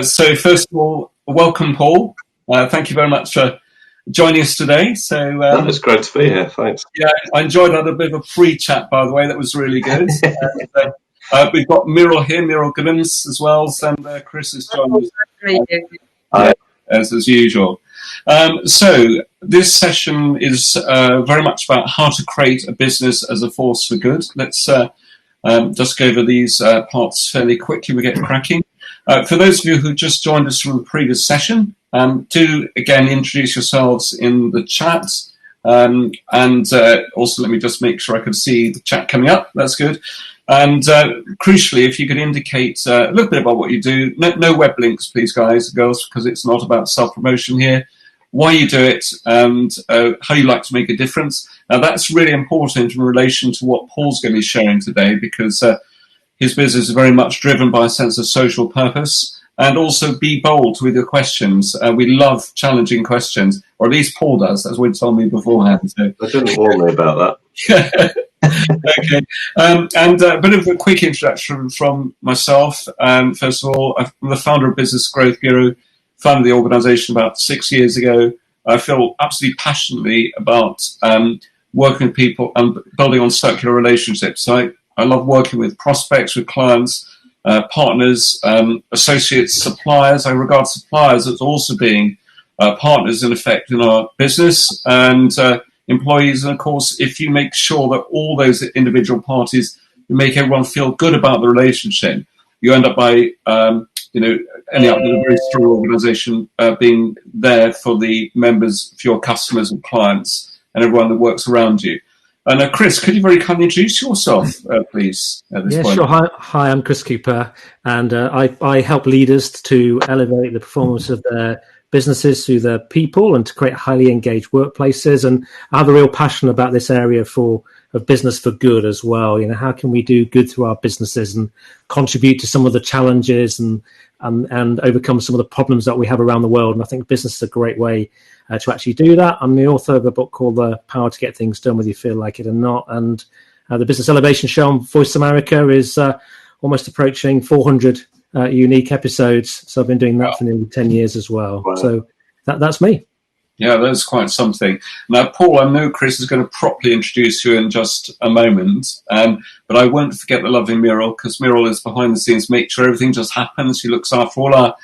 So first of all, welcome, Paul. Thank you very much for joining us today. So it's great to be here. Thanks. Yeah, I enjoyed that. A bit of a pre-chat, by the way. That was really good. We've got Muriel here, Muriel Gibbons as well, and Chris has joined us as usual. So this session is very much about how to create a business as a force for good. Let's just go over these parts fairly quickly. We get cracking. For those of you who just joined us from the previous session, do again introduce yourselves in the chat. And also let me just make sure I can see the chat coming up. That's good. And crucially, if you could indicate a little bit about what you do. No web links, please, guys and girls, because it's not about self-promotion here. Why you do it and how you like to make a difference. Now, that's really important in relation to what Paul's going to be sharing today, because his business is very much driven by a sense of social purpose. And also be bold with your questions. We love challenging questions, or at least Paul does. That's what he told me beforehand. So. I didn't warn me about that. Okay. And a bit of a quick introduction from myself. First of all, I'm the founder of Business Growth Bureau, founded the organisation about 6 years ago. I feel absolutely passionately about working with people and building on circular relationships. So I love working with prospects, with clients, partners, associates, suppliers. I regard suppliers as also being partners, in effect, in our business, and employees. And of course, if you make sure that all those individual parties make everyone feel good about the relationship, you end up by ending up with a very strong organisation being there for the members, for your customers and clients, and everyone that works around you. And Chris, could you very kindly introduce yourself, please, at this point? Sure. Hi, I'm Chris Cooper, and I help leaders to elevate the performance of their businesses through their people and to create highly engaged workplaces. And I have a real passion about this area of business for good as well. You know, how can we do good through our businesses and contribute to some of the challenges and overcome some of the problems that we have around the world? And I think business is a great way to actually do that. I'm the author of a book called The Power to Get Things Done, whether you feel like it or not. And the Business Elevation Show on Voice America is almost approaching 400 unique episodes. So I've been doing that for nearly 10 years as well. Wow. So that's me. Yeah, that's quite something. Now, Paul, I know Chris is going to properly introduce you in just a moment, but I won't forget the lovely Muriel, because Muriel is behind the scenes, make sure everything just happens. She looks after all our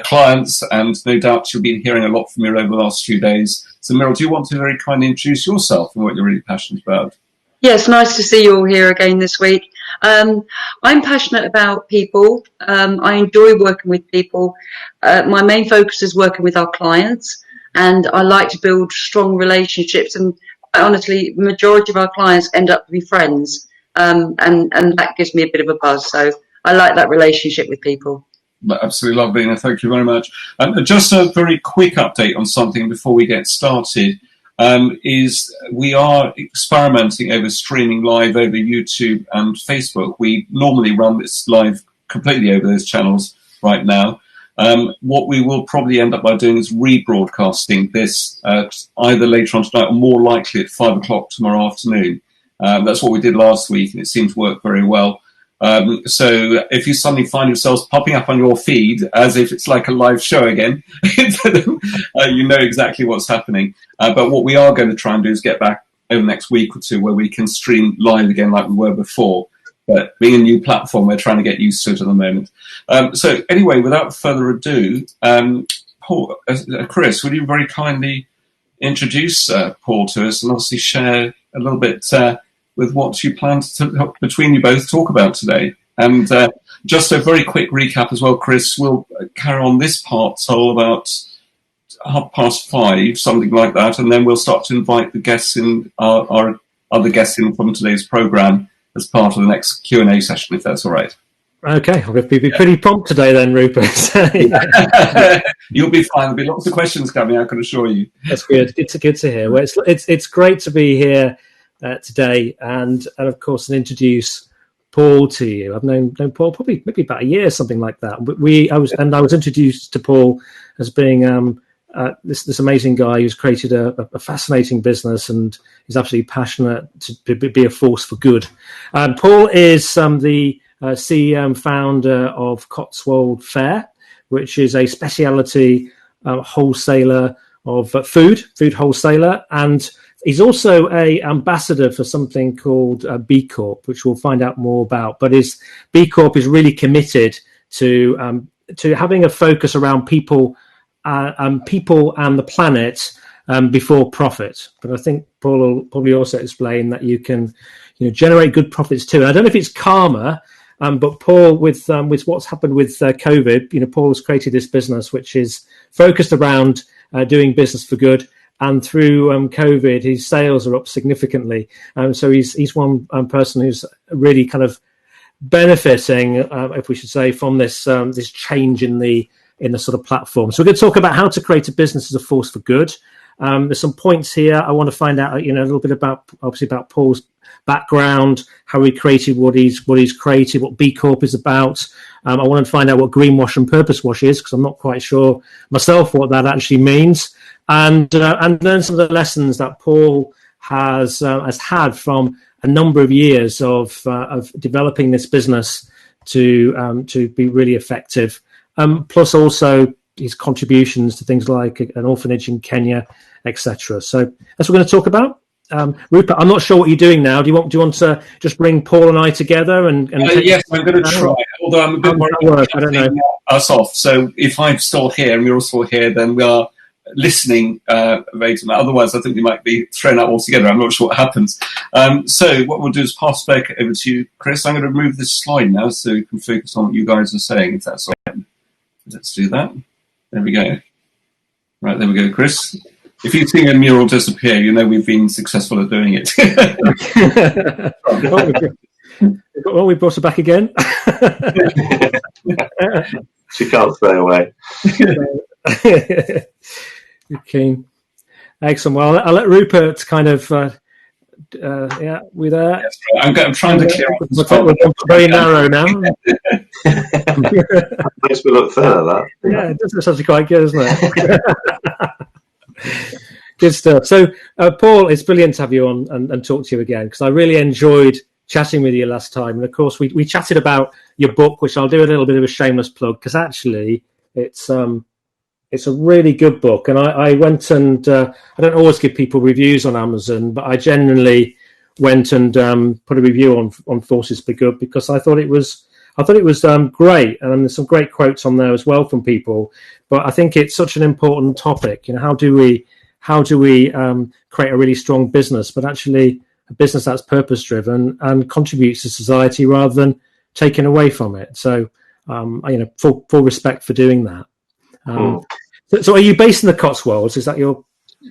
clients, and no doubt you've been hearing a lot from Muriel over the last few days. So, Muriel, do you want to very kindly introduce yourself and what you're really passionate about? Yes, nice to see you all here again this week. I'm passionate about people. I enjoy working with people. My main focus is working with our clients, and I like to build strong relationships. And honestly, the majority of our clients end up to be friends, and that gives me a bit of a buzz. So I like that relationship with people. Absolutely lovely, and thank you very much. Just a very quick update on something before we get started. Is we are experimenting over streaming live over YouTube and Facebook. We normally run this live completely over those channels right now. What we will probably end up by doing is rebroadcasting this either later on tonight or more likely at 5 o'clock tomorrow afternoon. That's what we did last week, and it seemed to work very well. So if you suddenly find yourselves popping up on your feed as if it's like a live show again, you know exactly what's happening. But what we are going to try and do is get back over the next week or two where we can stream live again like we were before. But being a new platform, we're trying to get used to it at the moment. So anyway, without further ado, Paul, Chris, would you very kindly introduce Paul to us and obviously share a little bit with what you plan to, between you both, talk about today. And just a very quick recap as well, Chris, we'll carry on this part till about 5:30, something like that, and then we'll start to invite the guests in, our other guests in from today's programme as part of the next Q&A session, if that's all right. Okay, I'll be pretty prompt today then, Rupert. You'll be fine. There'll be lots of questions coming, I can assure you. That's good. It's good to hear. Well, it's great to be here today, and of course, and introduce Paul to you. I've known Paul probably maybe about a year, something like that. I was introduced to Paul as being this amazing guy who's created a fascinating business and is absolutely passionate to be a force for good. Paul is the CEO and founder of Cotswold Fair, which is a specialty wholesaler of food wholesaler, and he's also a ambassador for something called B Corp, which we'll find out more about. But his B Corp is really committed to having a focus around people and the planet before profit. But I think Paul will probably also explain that you can, generate good profits too. And I don't know if it's karma, but Paul, with what's happened with COVID, Paul has created this business which is focused around doing business for good. And through COVID, his sales are up significantly. So he's one person who's really kind of benefiting, if we should say, from this change in the sort of platform. So we're going to talk about how to create a business as a force for good. There's some points here. I want to find out, a little bit about Paul's background, how he created what he's created, what B Corp is about. I want to find out what greenwash and purpose wash is, because I'm not quite sure myself what that actually means, and learn some of the lessons that Paul has had from a number of years of developing this business to be really effective. Plus also his contributions to things like an orphanage in Kenya, etc. So that's what we're going to talk about. Rupert, I'm not sure what you're doing now. Do you want to just bring Paul and I together and yes, I'm going to try. Although I'm a bit worried I don't know. Us off. So if I'm still here and you're still here, then we are listening. Otherwise, I think we might be thrown out altogether. I'm not sure what happens. So what we'll do is pass back over to you, Chris. I'm going to remove this slide now so you can focus on what you guys are saying, if that's all right. Let's do that. There we go. Right, there we go, Chris. If you see a mural disappear, we've been successful at doing it. We brought her back again. She can't stay away. Okay. Excellent. Well, I'll let Rupert kind of... we're there. That's right. I'm trying to clear up. We're very narrow now. Makes me look thin at that. Yeah, it does actually quite good, isn't it? Good stuff. So, Paul, it's brilliant to have you on and talk to you again, because I really enjoyed chatting with you last time. And of course, we chatted about your book, which I'll do a little bit of a shameless plug, because actually it's a really good book. And I went and I don't always give people reviews on Amazon, but I genuinely went and put a review on Forces for Good, because I thought it was great, and there's some great quotes on there as well from people. But I think it's such an important topic. How do we create a really strong business, but actually a business that's purpose driven and contributes to society rather than taken away from it? So, full respect for doing that. So, are you based in the Cotswolds? Is that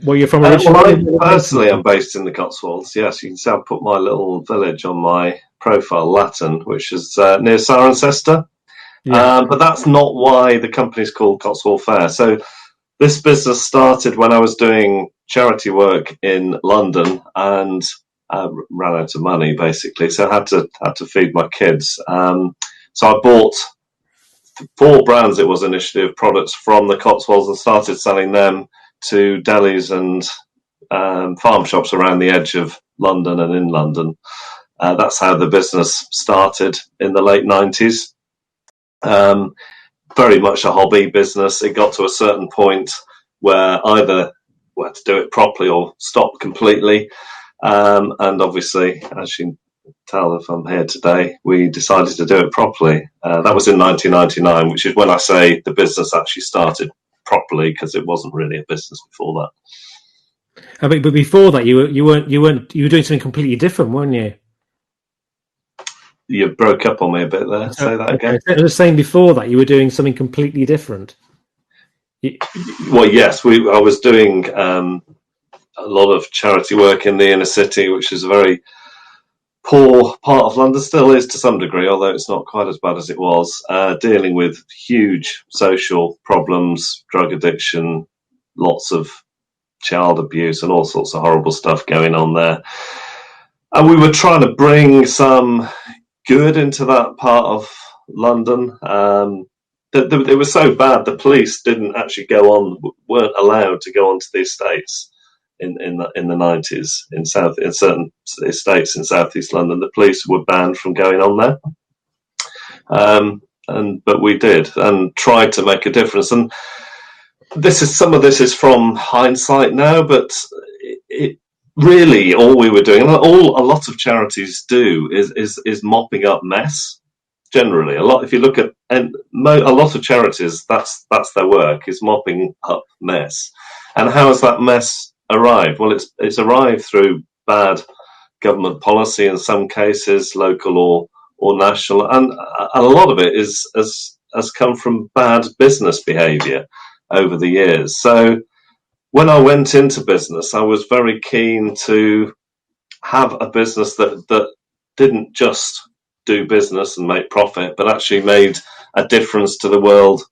where you're from originally? Personally, I'm based in the Cotswolds. Yes, you can see I've put my little village on my profile, Latin, which is near Cirencester. Yeah. But that's not why the company's called Cotswold Fair. So this business started when I was doing charity work in London and ran out of money, basically. So I had to feed my kids. So I bought 4 brands, it was initially, of products from the Cotswolds and started selling them to delis and farm shops around the edge of London and in London. That's how the business started in the late 90s. Very much a hobby business. It got to a certain point where either we had to do it properly or stop completely. And obviously, as you can tell if I'm here today, we decided to do it properly. That was in 1999, which is when I say the business actually started properly, because it wasn't really a business before that. But before that, you were doing something completely different, weren't you? You broke up on me a bit there. Say that again. I was saying before that you were doing something completely different. Well, yes, I was doing a lot of charity work in the inner city, which is a very poor part of London, still is to some degree, although it's not quite as bad as it was, dealing with huge social problems, drug addiction, lots of child abuse and all sorts of horrible stuff going on there. And we were trying to bring some good into that part of London. It was so bad the police didn't actually weren't allowed to go onto the estates in the 90s in certain estates in southeast London. The police were banned from going on there. but we did and tried to make a difference. And some of this is from hindsight now, but it really, all we were doing, and a lot of charities do, is mopping up mess. Generally, if you look at a lot of charities, that's their work, is mopping up mess. And how has that mess arrived? Well, it's arrived through bad government policy in some cases, local or national, and a lot of it has come from bad business behaviour over the years. So when I went into business, I was very keen to have a business that didn't just do business and make profit, but actually made a difference to the world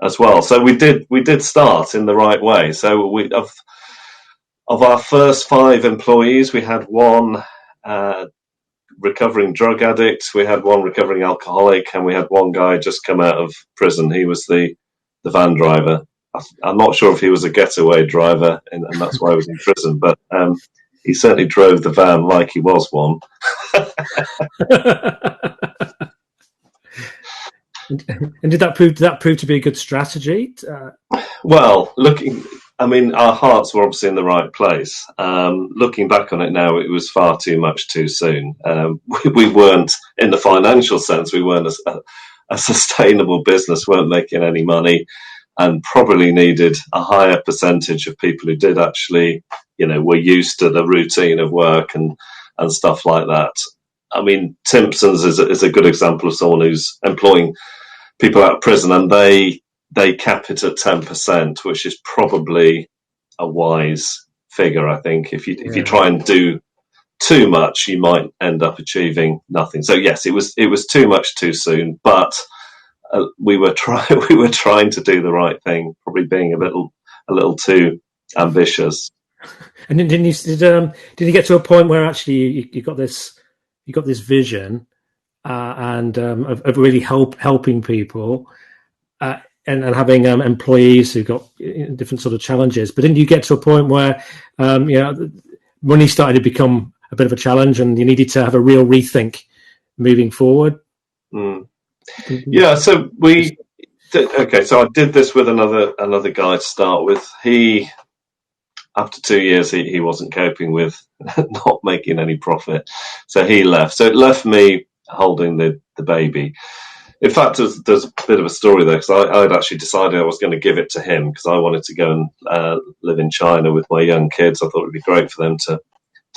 as well. So we did start in the right way. So of our first 5 employees, we had one recovering drug addict, we had one recovering alcoholic, and we had one guy just come out of prison. He was the van driver. I'm not sure if he was a getaway driver, and that's why he was in prison, but he certainly drove the van like he was one. And did that prove to be a good strategy? Well, our hearts were obviously in the right place. Looking back on it now, it was far too much too soon. We weren't, in the financial sense, we weren't a sustainable business, weren't making any money, and probably needed a higher percentage of people who did actually, were used to the routine of work and stuff like that. I mean, Timpson's is a good example of someone who's employing people out of prison, and they cap it at 10%, which is probably a wise figure, I think. If you try and do too much, you might end up achieving nothing. So yes, it was too much too soon, but we were trying to do the right thing, probably being a little too ambitious. And then did you get to a point where actually you got this vision of really helping people and having employees who got different sort of challenges? But then you get to a point where money started to become a bit of a challenge, and you needed to have a real rethink moving forward. Yeah, so so I did this with another guy to start with. After 2 years, he wasn't coping with not making any profit, so he left. So it left me holding the baby. In fact, there's a bit of a story there, because I'd actually decided I was going to give it to him, because I wanted to go and live in China with my young kids. I thought it would be great for them to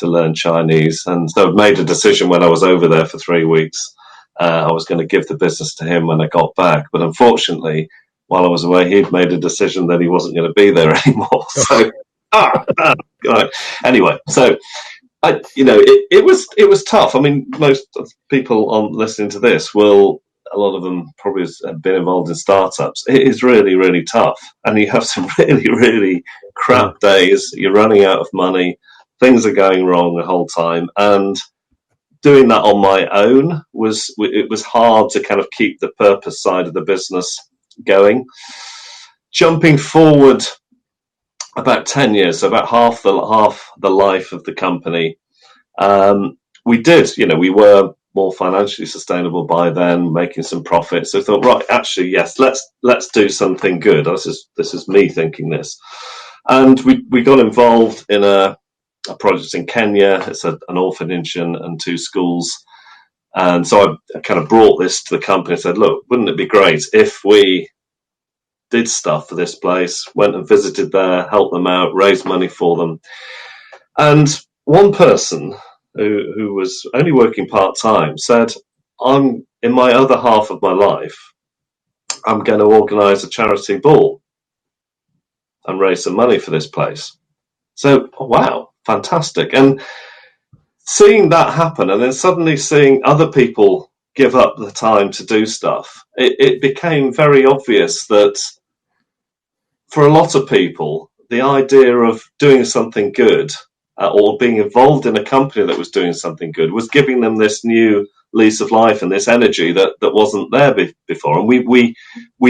learn Chinese, and so I made a decision when I was over there for 3 weeks. I was going to give the business to him when I got back, but unfortunately, while I was away, he'd made a decision that he wasn't going to be there anymore. So, anyway, so it was tough. I mean, most people listening to this a lot of them probably have been involved in startups. It is really, really tough, and you have some really, really crap days. You're running out of money. Things are going wrong the whole time, and doing that on my own was hard to kind of keep the purpose side of the business going. Jumping forward about 10 years, so about half the life of the company, we were more financially sustainable by then, making some profits. So I thought, right, actually, yes, let's do something good. This is me thinking this, and we got involved in a project in Kenya. It's an orphanage and 2 schools. And so I kind of brought this to the company and said, look, wouldn't it be great if we did stuff for this place, went and visited there, helped them out, raised money for them. And one person who was only working part-time said, in my other half of my life, I'm going to organise a charity ball and raise some money for this place. So, wow, fantastic. And seeing that happen, and then suddenly seeing other people give up the time to do stuff, it became very obvious that for a lot of people, the idea of doing something good or being involved in a company that was doing something good was giving them this new lease of life and this energy that wasn't there before. And we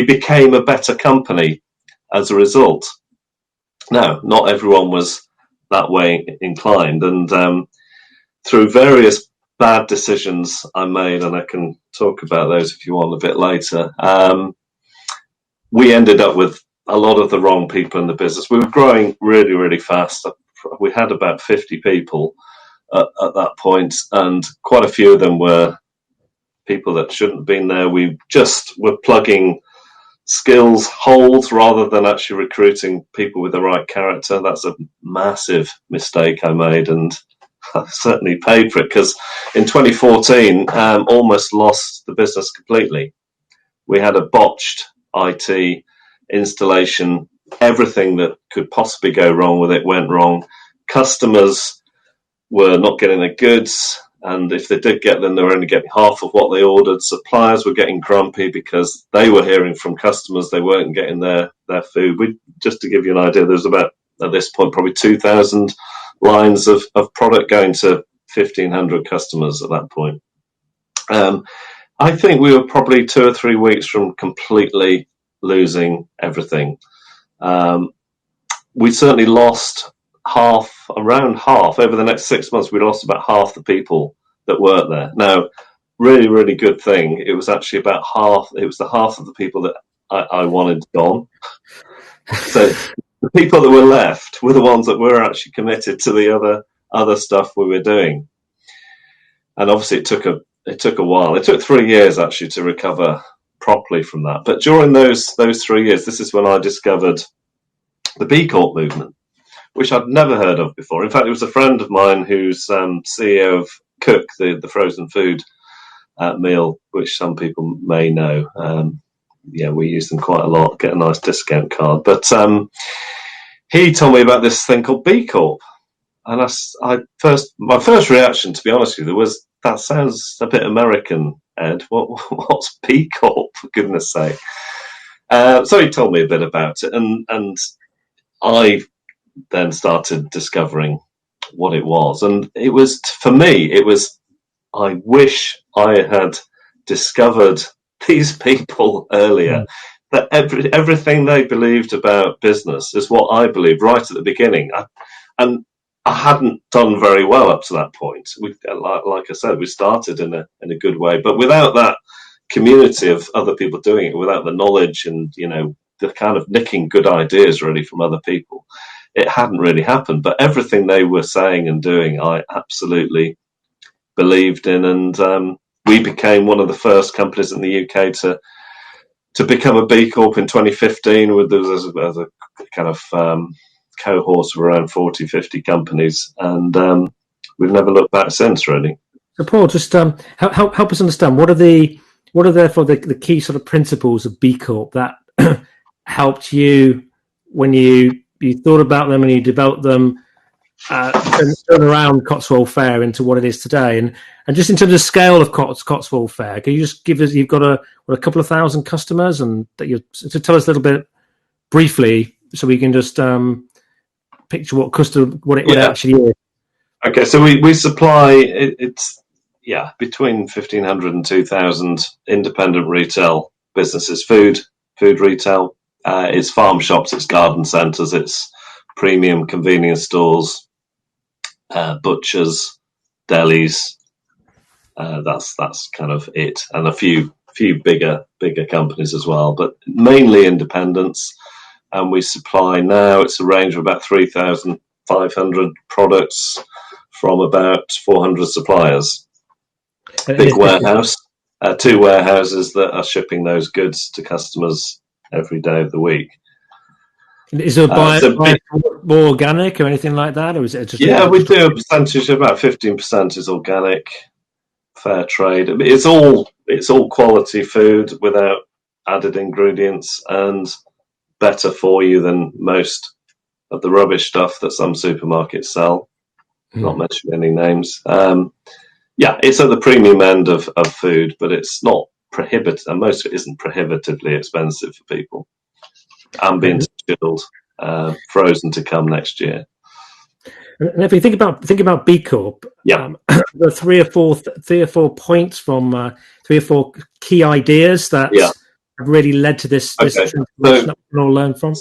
became a better company as a result. Now, not everyone was that way inclined, and through various bad decisions I made, and I can talk about those if you want a bit later. We ended up with a lot of the wrong people in the business. We were growing really, really fast. We had about 50 people at that point, and quite a few of them were people that shouldn't have been there. We just were plugging skills holes rather than actually recruiting people with the right character. That's a massive mistake I made, and I certainly paid for it, because in 2014 almost lost the business completely. We had a botched IT installation. Everything that could possibly go wrong with it went wrong. Customers were not getting their goods, and if they did get them, they were only getting half of what they ordered. Suppliers were getting grumpy because they were hearing from customers they weren't getting their food. Just to give you an idea, there's about, at this point, probably 2,000 lines of product going to 1,500 customers at that point. I think we were probably 2 or 3 weeks from completely losing everything. We certainly lost around half. Over the next 6 months, we lost about half the people that worked there. Now, really, really good thing. It was actually about half. It was the half of the people that I wanted gone. So the people that were left were the ones that were actually committed to the other stuff we were doing. And obviously, it took a while. It took 3 years actually to recover properly from that. But during those 3 years, this is when I discovered the B Corp movement, which I'd never heard of before. In fact, it was a friend of mine who's CEO of Cook, the frozen food meal, which some people may know. We use them quite a lot, get a nice discount card. But he told me about this thing called B Corp. And my first reaction, to be honest with you, was, that sounds a bit American, Ed. What's B Corp, for goodness sake? So he told me a bit about it, and I then started discovering what it was. And it was, for me, I wish I had discovered these people earlier. That everything they believed about business is what I believed right at the beginning. And I hadn't done very well up to that point. Like I said, we started in a good way, but without that community of other people doing it, without the knowledge and, the kind of nicking good ideas really from other people, it hadn't really happened. But everything they were saying and doing, I absolutely believed in. And we became one of the first companies in the UK to become a B Corp in 2015. There was a kind of cohort of around 40, 50 companies, and we've never looked back since, really. So, Paul, just help us understand what are therefore the key sort of principles of B Corp that helped you when you thought about them and you developed them, turn around Cotswold Fair into what it is today, and just in terms of scale of Cotswold Fair, can you just give us? You've got a couple of thousand customers, and to tell us a little bit briefly, so we can just picture what it actually is. Okay, so we supply it's between 1,500 and 2,000 independent retail businesses, food retail. It's farm shops, it's garden centres, it's premium convenience stores, butchers, delis. That's kind of it, and a few bigger companies as well, but mainly independents. And we supply now, it's a range of about 3,500 products from about 400 suppliers. Big warehouse, 2 warehouses that are shipping those goods to customers every day of the week. Is there more organic or anything like that? Or is it just we do a percentage, about 15% is organic, fair trade. I mean, it's all quality food without added ingredients, and better for you than most of the rubbish stuff that some supermarkets sell. Not mentioning any names. It's at the premium end of food, but it's not prohibitive, and most of it isn't prohibitively expensive for people. Ambient, chilled, frozen to come next year. And if you think about B Corp, there are three or four points from 3 or 4 key ideas that have really led to this transformation that we can all learn from.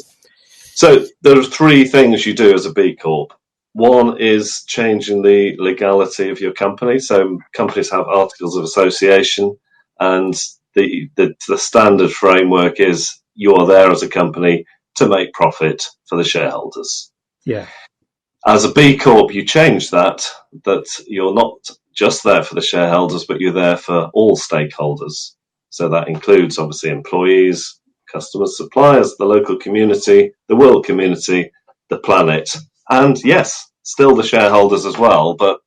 So there are 3 things you do as a B Corp. One is changing the legality of your company. So companies have articles of association, and the standard framework is you are there as a company to make profit for the shareholders. Yeah. As a B Corp, you change that you're not just there for the shareholders, but you're there for all stakeholders. So that includes obviously employees, customers, suppliers, the local community, the world community, the planet, and yes, still the shareholders as well, but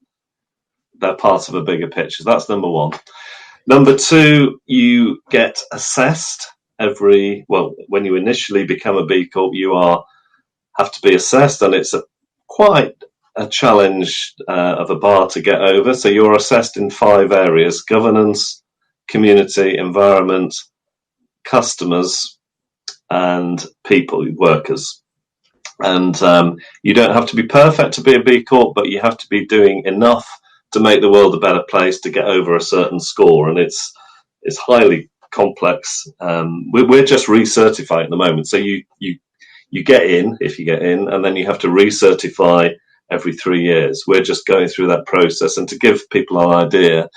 they're part of a bigger picture. That's number one. Number two, you get assessed when you initially become a B Corp, you have to be assessed, and it's quite a challenge of a bar to get over. So you're assessed in 5 areas: governance, community, environment, customers, and people, workers. And you don't have to be perfect to be a B Corp, but you have to be doing enough to make the world a better place to get over a certain score. And it's highly complex. We're just recertifying at the moment. So you get in, if you get in, and then you have to recertify every 3 years. We're just going through that process. And to give people an idea,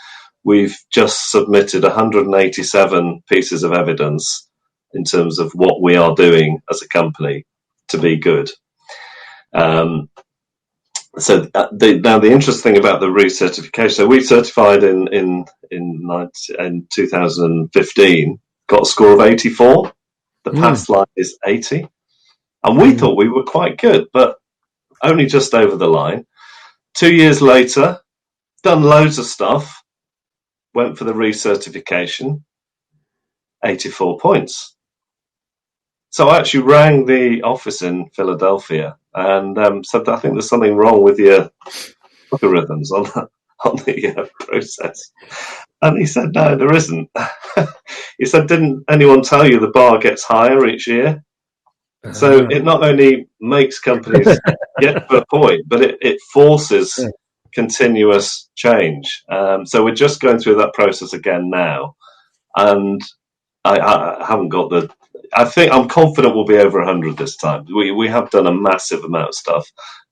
we've just submitted 187 pieces of evidence in terms of what we are doing as a company to be good. Now the interesting thing about the recertification, so we certified in 2015, got a score of 84. The past line is 80. And we thought we were quite good, but only just over the line. 2 years later, done loads of stuff, went for the recertification, 84 points. So I actually rang the office in Philadelphia and said, I think there's something wrong with your algorithms on the process. And he said, no, there isn't. He said, didn't anyone tell you the bar gets higher each year? So it not only makes companies get to a point, but it forces continuous change. So we're just going through that process again now. And I haven't got I think I'm confident we'll be over 100 this time. We have done a massive amount of stuff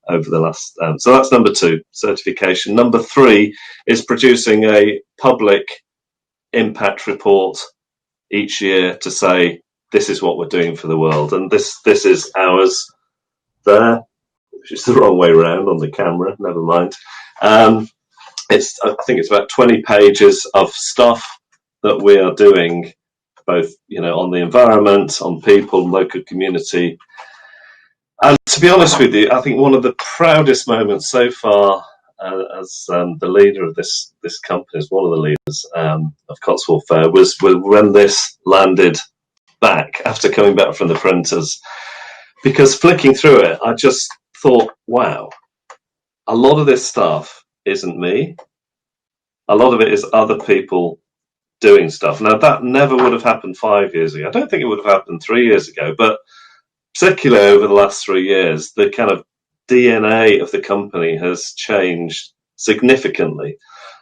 over the last. So that's number 2, certification. Number 3 is producing a public impact report each year to say, this is what we're doing for the world. And this is ours there, which is the wrong way around on the camera. Never mind. I think it's about 20 pages of stuff that we are doing, both, on the environment, on people, local community. And to be honest with you, I think one of the proudest moments so far as the leader of this company, as one of the leaders of Cotswold Fair, was when this landed back after coming back from the printers. Because flicking through it, I just thought, wow, a lot of this stuff isn't me. A lot of it is other people doing stuff. Now, that never would have happened 5 years ago. I don't think it would have happened 3 years ago, but particularly over the last 3 years, the kind of DNA of the company has changed significantly.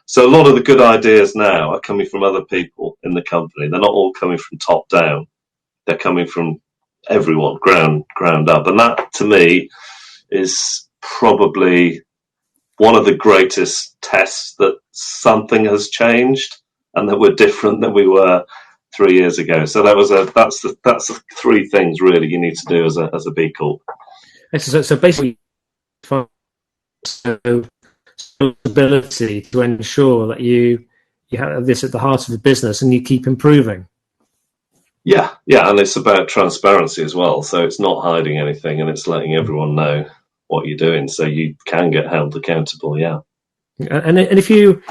So a lot of the good ideas now are coming from other people in the company. They're not all coming from top down. They're coming from everyone, ground up. And that, to me, is probably one of the greatest tests that something has changed and that we're different than we were 3 years ago. So that's the 3 things really you need to do as a B Corp. So basically, ability to ensure that you have this at the heart of the business and you keep improving. Yeah, and it's about transparency as well. So it's not hiding anything, and it's letting everyone know what you're doing, so you can get held accountable. Yeah. And if you're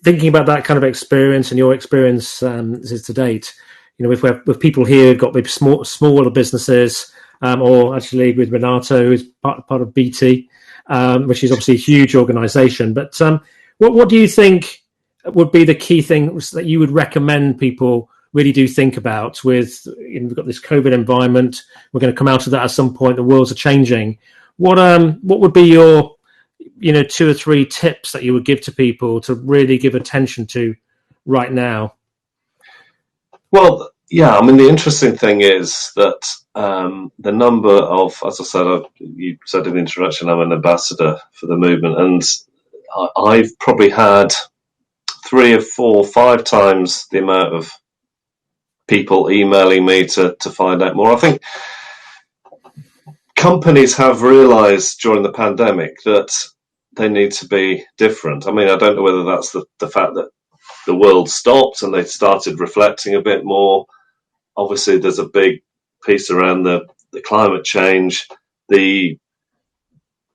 thinking about that kind of experience and your experience to date, with people here who've got maybe smaller businesses, or actually with Renato, who's part of BT, which is obviously a huge organisation. But what do you think would be the key things that you would recommend people really do think about? With we've got this COVID environment, we're going to come out of that at some point. The worlds are changing. What would be your 2 or 3 tips that you would give to people to really give attention to right now? Well, Yeah, I mean, the interesting thing is that the number of, as I said, you said in the introduction, I'm an ambassador for the movement, and I've probably had 3 or 4, 5 times the amount of people emailing me to find out more. I think companies have realised during the pandemic that they need to be different. I mean, I don't know whether that's the fact that the world stopped and they started reflecting a bit more. Obviously, there's a big piece around the climate change, the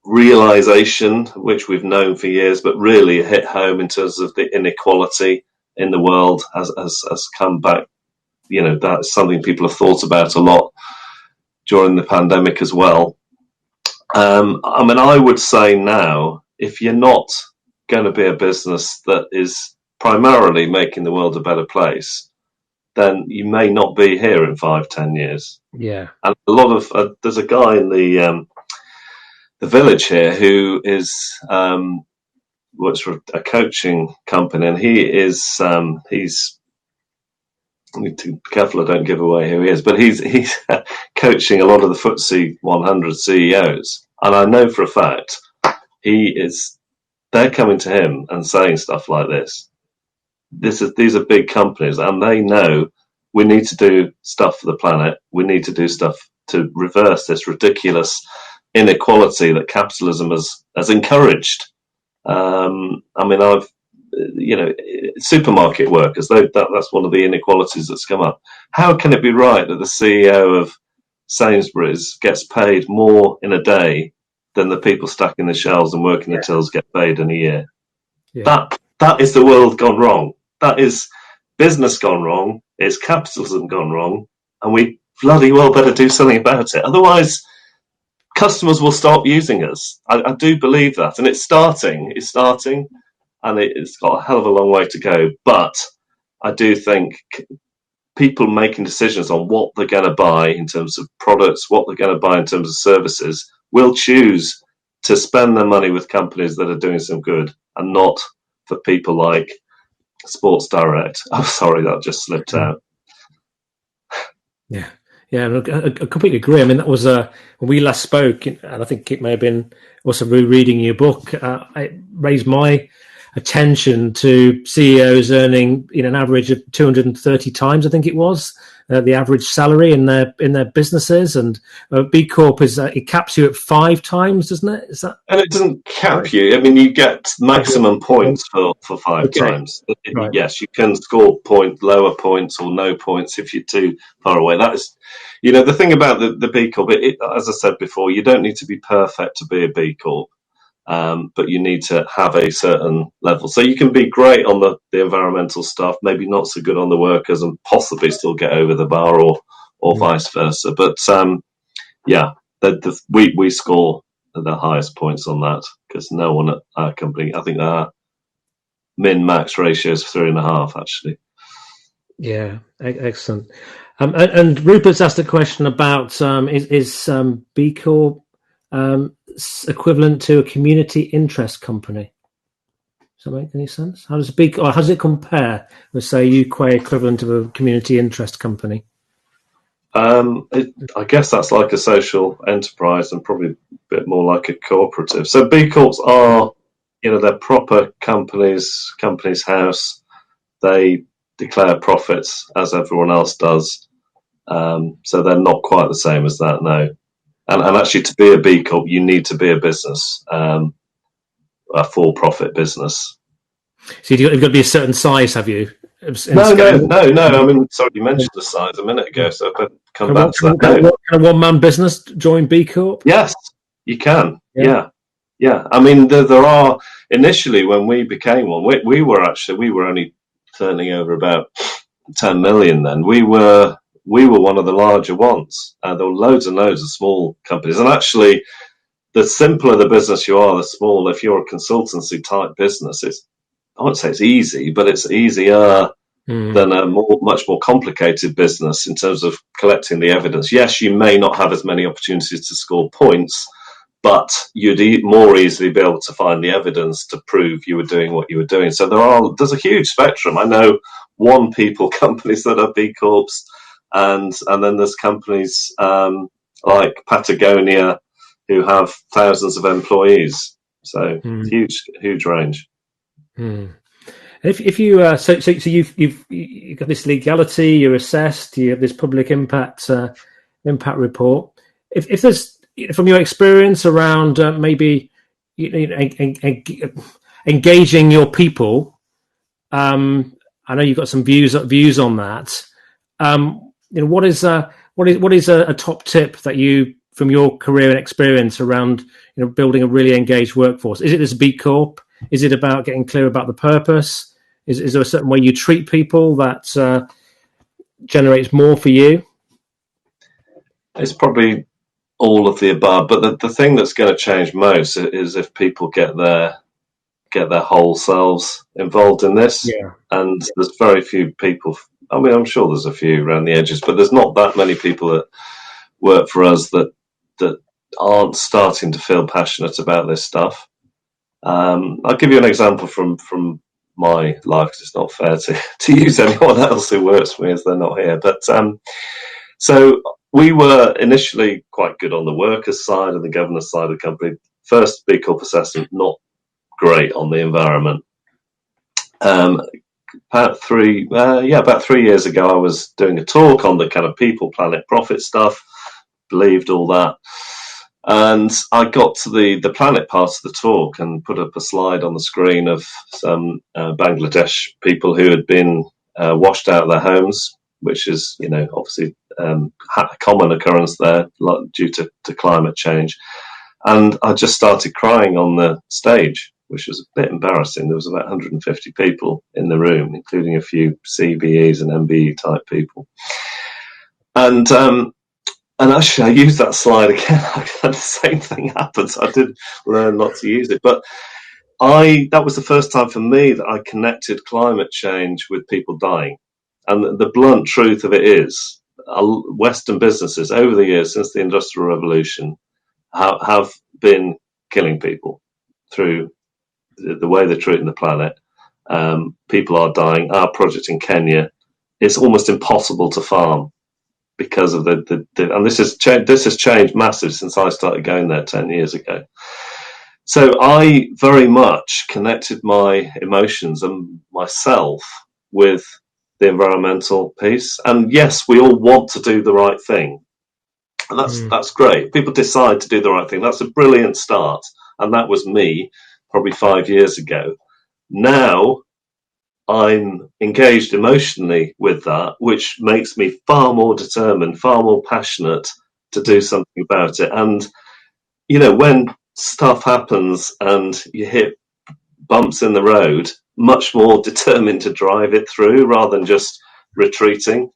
realisation, which we've known for years, but really hit home in terms of the inequality in the world has come back. You know, that's something people have thought about a lot during the pandemic as well. I mean, I would say now, if you're not going to be a business that is primarily making the world a better place, then you may not be here in 5-10 years. Yeah. And a lot of there's a guy in the village here who is works for a coaching company, and he's I need to be careful I don't give away who he is, but he's coaching a lot of the FTSE 100 CEOs, and I know for a fact they're coming to him and saying stuff like this. These are big companies, and they know we need to do stuff for the planet. We need to do stuff to reverse this ridiculous inequality that capitalism has encouraged. I mean, supermarket workers, that's one of the inequalities that's come up. How can it be right that the CEO of Sainsbury's gets paid more in a day than the people stacking the shelves and working the tills get paid in a year? Yeah. That is the world gone wrong. That is business gone wrong. It's capitalism gone wrong. And we bloody well better do something about it. Otherwise, customers will stop using us. I do believe that. And it's starting. And it's got a hell of a long way to go. But I do think people making decisions on what they're going to buy in terms of products, what they're going to buy in terms of services, will choose to spend their money with companies that are doing some good and not for people like Sports Direct. I'm sorry, that just slipped out. Yeah. Yeah, I completely agree. I mean, that was when we last spoke, and I think it may have been also rereading your book. It raised my attention to CEOs earning an average of 230 times, I think it was, the average salary in their businesses, and B Corp it caps you at 5 times, doesn't it? Is that? And it doesn't cap you. I mean, you get maximum points for 5 times. Right. Yes, you can score lower points or no points if you're too far away. That is, the thing about the B Corp. As I said before, you don't need to be perfect to be a B Corp. But you need to have a certain level. So you can be great on the environmental stuff, maybe not so good on the workers, and possibly still get over the bar or vice versa. But we score the highest points on that because no one at our company, I think our min-max ratio is 3.5 actually. Yeah, excellent. And Rupert's asked a question about is B Corp equivalent to a community interest company? Does that make any sense? How does it compare with, say, UK equivalent of a community interest company? I guess that's like a social enterprise and probably a bit more like a cooperative. So B Corps are, they're proper companies house. They declare profits as everyone else does. So they're not quite the same as that, no. And actually, to be a B Corp, you need to be a business, a for-profit business. So you've got to be a certain size, have you? No. I mean, sorry, you mentioned the size a minute ago, so I better come back to that. Can a one-man business join B Corp? Yes, you can. Yeah. I mean, there are, initially when we became one, we were only turning over about 10 million then. We were one of the larger ones. There were loads and loads of small companies. And actually, the simpler the business you are, the smaller, if you're a consultancy type business, I wouldn't say it's easy, but it's easier than a much more complicated business in terms of collecting the evidence. Yes, you may not have as many opportunities to score points, but you'd more easily be able to find the evidence to prove you were doing what you were doing. So there's a huge spectrum. I know one-people companies that are B Corps. and then there's companies like Patagonia who have thousands of employees. So huge range. If you so you've got this legality, you're assessed, you have this public impact report. If there's, from your experience around maybe engaging your people, I know you've got some views on that. What is a top tip that you, from your career and experience around building a really engaged workforce? Is it this B Corp? Is it about getting clear about the purpose? Is there a certain way you treat people that generates more for you? It's probably all of the above, but the thing that's going to change most is if people get their whole selves involved in this. Yeah. And there's very few people. I mean, I'm sure there's a few around the edges, but there's not that many people that work for us that aren't starting to feel passionate about this stuff. I'll give you an example from my life, because it's not fair to use anyone else who works for me as they're not here. But so we were initially quite good on the workers' side and the governance side of the company. First B Corp assessment, not great on the environment. About 3 years ago, I was doing a talk on the kind of people, planet, profit stuff. Believed all that. And I got to the planet part of the talk and put up a slide on the screen of some Bangladesh people who had been washed out of their homes, which is, obviously a common occurrence there due to climate change. And I just started crying on the stage, which was a bit embarrassing. There was about 150 people in the room, including a few CBEs and MBE type people. And actually, I used that slide again. I had the same thing happen. So I did learn not to use it. But that was the first time for me that I connected climate change with people dying. And the blunt truth of it is, Western businesses over the years since the Industrial Revolution have been killing people through the way they're treating the planet. People are dying. Our project in Kenya, it's almost impossible to farm because of and this has changed massive since I started going there 10 years ago. So I very much connected my emotions and myself with the environmental piece. And yes, we all want to do the right thing. And that's great. People decide to do the right thing. That's a brilliant start. And that was me probably 5 years ago. Now I'm engaged emotionally with that, which makes me far more determined, far more passionate to do something about it. And, when stuff happens and you hit bumps in the road, much more determined to drive it through rather than just retreating.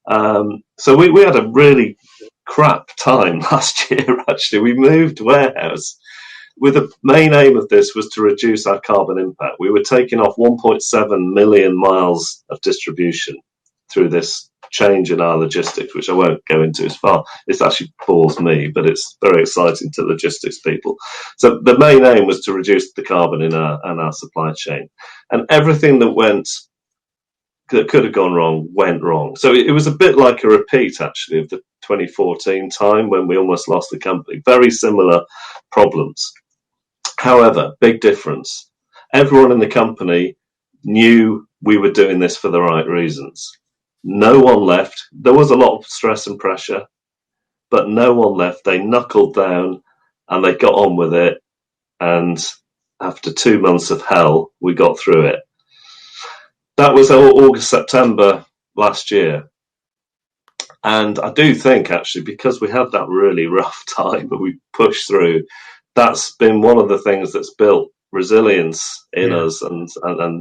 So we had a really crap time last year, actually. We moved warehouse with the main aim of this was to reduce our carbon impact. We were taking off 1.7 million miles of distribution through this change in our logistics, which I won't go into as far. It actually bores me, but it's very exciting to logistics people. So the main aim was to reduce the carbon in our supply chain. And everything that could have gone wrong went wrong. So it was a bit like a repeat, actually, of the 2014 time when we almost lost the company. Very similar problems. However, big difference. Everyone in the company knew we were doing this for the right reasons. No one left. There was a lot of stress and pressure, but no one left. They knuckled down and they got on with it. And after 2 months of hell, we got through it. That was August, September last year. And I do think, actually, because we had that really rough time, but we pushed through, that's been one of the things that's built resilience in us and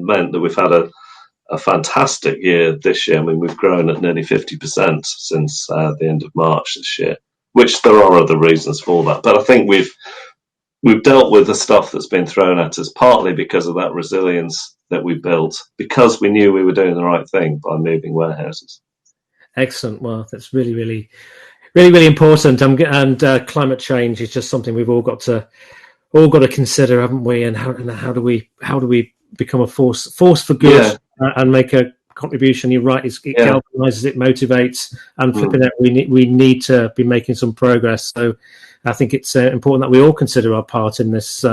meant that we've had a fantastic year this year. I mean, we've grown at nearly 50% since the end of March this year, which there are other reasons for that. But I think we've dealt with the stuff that's been thrown at us partly because of that resilience that we built, because we knew we were doing the right thing by moving warehouses. Excellent. Well, that's really, really, really, really important. And climate change is just something we've all got to consider, haven't we? And how do we become a force for good and make a contribution. You're right; it Yeah. galvanizes, it motivates, and flipping it, we need to be making some progress. So, I think it's important that we all consider our part in this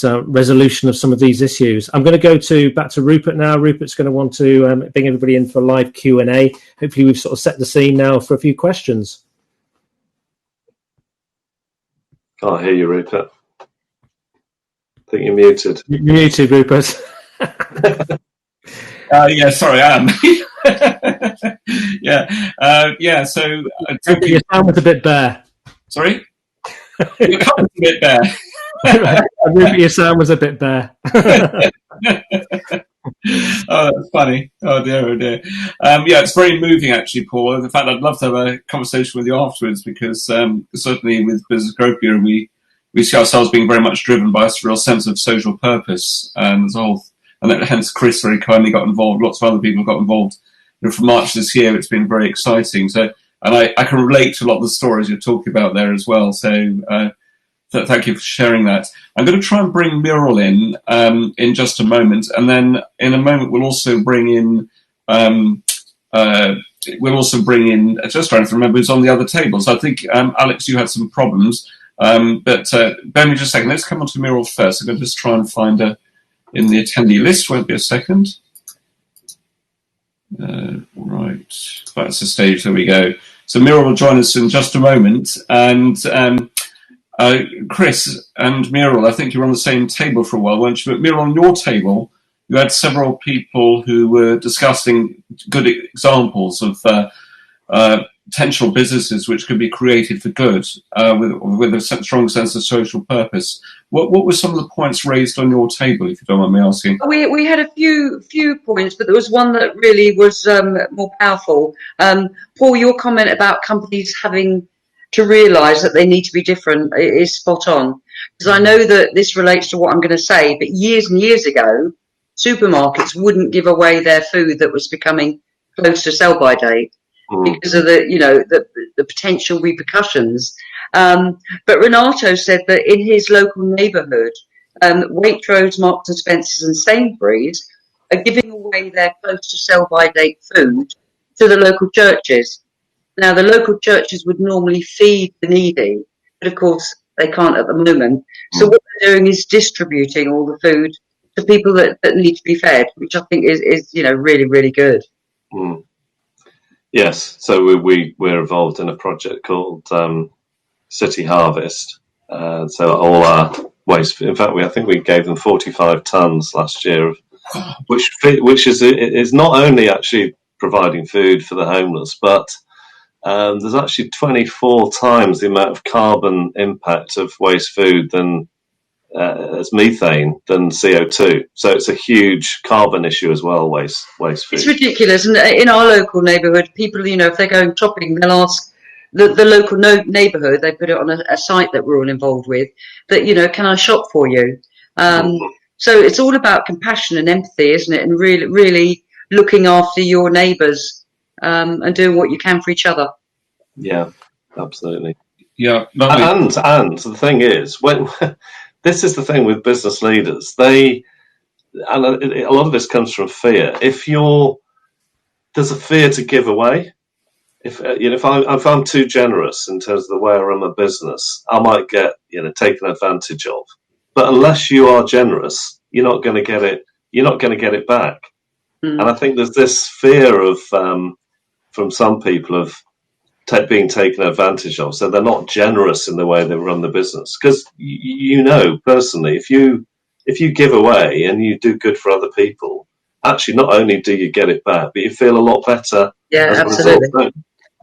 resolution of some of these issues. I'm going to go back to Rupert now. Rupert's going to want to bring everybody in for live Q&A. Hopefully, we've sort of set the scene now for a few questions. Can't hear you, Rupert. I think you're muted. You're muted, Rupert. Yeah, sorry, I am. Yeah. So your sound was a bit bare. Sorry, your sound was a bit bare. Rupert, your sound was a bit bare. Oh, that's funny. Oh dear. Yeah, it's very moving, actually, Paul. In fact, I'd love to have a conversation with you afterwards, because certainly with Business Growth Bureau, we see ourselves being very much driven by a real sense of social purpose, and hence Chris very kindly got involved. Lots of other people got involved. From March this year, it's been very exciting. So, and I can relate to a lot of the stories you're talking about there as well. So, thank you for sharing that. I'm going to try and bring Muriel in just a moment, and then in a moment we'll also bring in just trying to remember who's on the other table. So I think Alex, you had some problems, but bear me just a second. Let's come on to Muriel first. I'm going to just try and find her in the attendee list. Won't be a second. Right, that's the stage. There we go. So Muriel will join us in just a moment, and Chris and Muriel, I think you were on the same table for a while, weren't you? But Muriel, on your table, you had several people who were discussing good examples of potential businesses which could be created for good, with a strong sense of social purpose. What were some of the points raised on your table, if you don't mind me asking? We had a few points, but there was one that really was more powerful. Paul, your comment about companies having to realise that they need to be different is spot on. Because I know that this relates to what I'm going to say, but years and years ago, supermarkets wouldn't give away their food that was becoming close to sell-by date because of the potential repercussions. But Renato said that in his local neighbourhood, Waitrose, Marks and Spencer's and Sainsbury's are giving away their close to sell-by date food to the local churches. Now, the local churches would normally feed the needy, but of course they can't at the moment. So what they're doing is distributing all the food to people that need to be fed, which I think is really, really good. Yes, so we're involved in a project called City Harvest. So all our waste, in fact, I think we gave them 45 tons last year, which is not only actually providing food for the homeless, but there's actually 24 times the amount of carbon impact of waste food as methane than CO2. So it's a huge carbon issue as well, waste food. It's ridiculous. And in our local neighbourhood, people, if they're going shopping, they'll ask the local neighbourhood, they put it on a site that we're all involved with, that, can I shop for you? So it's all about compassion and empathy, isn't it? And really, really looking after your neighbours and doing what you can for each other. Yeah, absolutely. Yeah, and the thing is, when this is the thing with business leaders, a lot of this comes from fear. There's a fear to give away. If I'm too generous in terms of the way I run my business, I might get taken advantage of. But unless you are generous, you're not going to get it. You're not going to get it back. And I think there's this fear of from some people of being taken advantage of, so they're not generous in the way they run the business. Because personally, if you give away and you do good for other people, actually not only do you get it back, but you feel a lot better. Yeah, absolutely.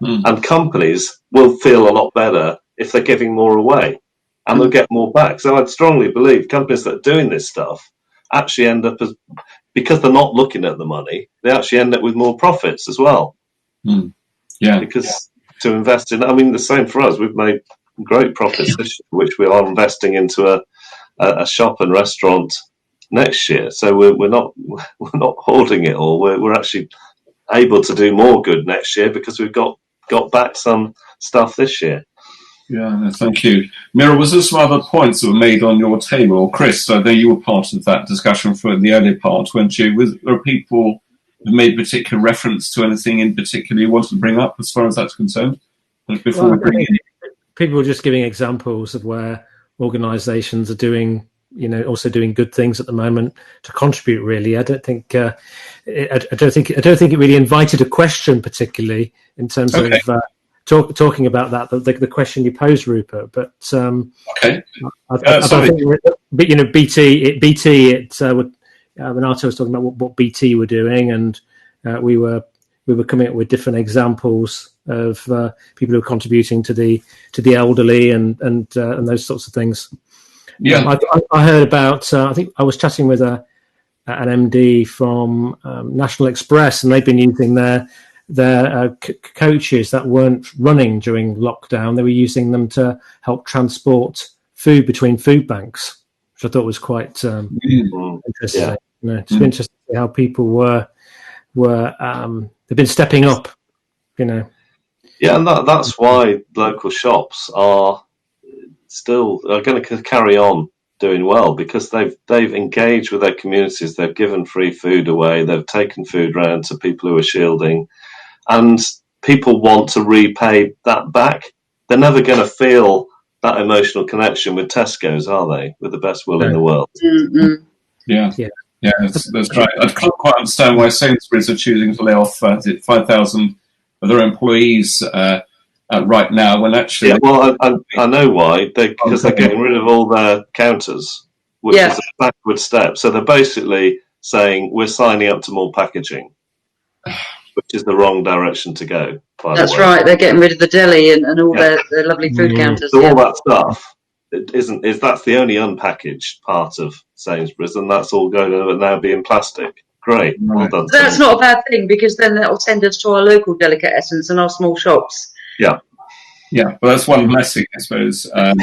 And companies will feel a lot better if they're giving more away, and they'll get more back. So I'd strongly believe companies that are doing this stuff actually end up because they're not looking at the money, they actually end up with more profits as well. Yeah, because to invest in, the same for us. We've made great profits this year, which we are investing into a shop and restaurant next year. So we're not holding it all. We're actually able to do more good next year because we've got back some stuff this year. Yeah, no, thank you. Mira, was there some other points that were made on your table? Chris, I know you were part of that discussion for the earlier part, weren't you? There are people made particular reference to anything in particular you wanted to bring up as far as that's concerned? Before we bring in, people were just giving examples of where organisations are doing, also doing good things at the moment to contribute. Really, I don't think it really invited a question particularly in terms of talking about that. The question you posed, Rupert, but okay. I think, BT. Renato was talking about what BT were doing, and we were coming up with different examples of people who are contributing to the elderly and those sorts of things. Yeah, I heard about. I think I was chatting with an MD from National Express, and they've been using their coaches that weren't running during lockdown. They were using them to help transport food between food banks, which I thought was quite interesting. Yeah. It's been interesting to see how people were they've been stepping up. Yeah, and that's why local shops are going to carry on doing well, because they've engaged with their communities. They've given free food away. They've taken food around to people who are shielding, and people want to repay that back. They're never going to feel that emotional connection with Tesco's, are they? With the best will in the world. Mm-hmm. Yeah, that's right. I can't quite understand why Sainsbury's are choosing to lay off 5,000 of their employees right now, when actually... Yeah, well, I know why. Because they're getting rid of all their counters, which is a backward step. So they're basically saying, we're signing up to more packaging, which is the wrong direction to go. That's right. They're getting rid of the deli and all their lovely food counters. So all that stuff that's the only unpackaged part of Sainsbury's, and that's all going to now be in plastic. Great, well done. That's not a bad thing, because then that'll send us to our local delicatessens and our small shops. Yeah. Yeah, well, that's one blessing, I suppose. I'd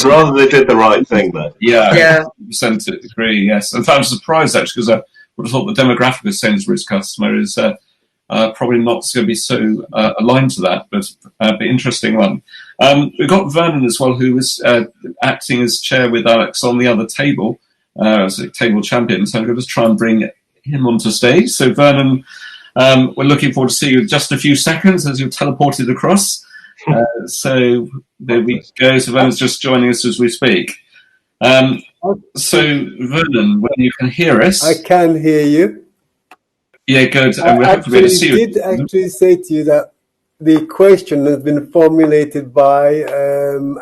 rather they did the right thing, though. Yeah, 100% agree, yes. In fact, I'm surprised, actually, because I would have thought the demographic of Sainsbury's customer is probably not going to be so aligned to that, but interesting one. We've got Vernon as well, who was acting as chair with Alex on the other table, as a table champion, so I'm going to just try and bring him onto stage. So, Vernon, we're looking forward to see you in just a few seconds as you're teleported across. So there we go. So Vernon's just joining us as we speak. So Vernon, when you can hear us, I can hear you. Yeah, good. And we're happy to be able to see you. I did actually say to you that the question has been formulated by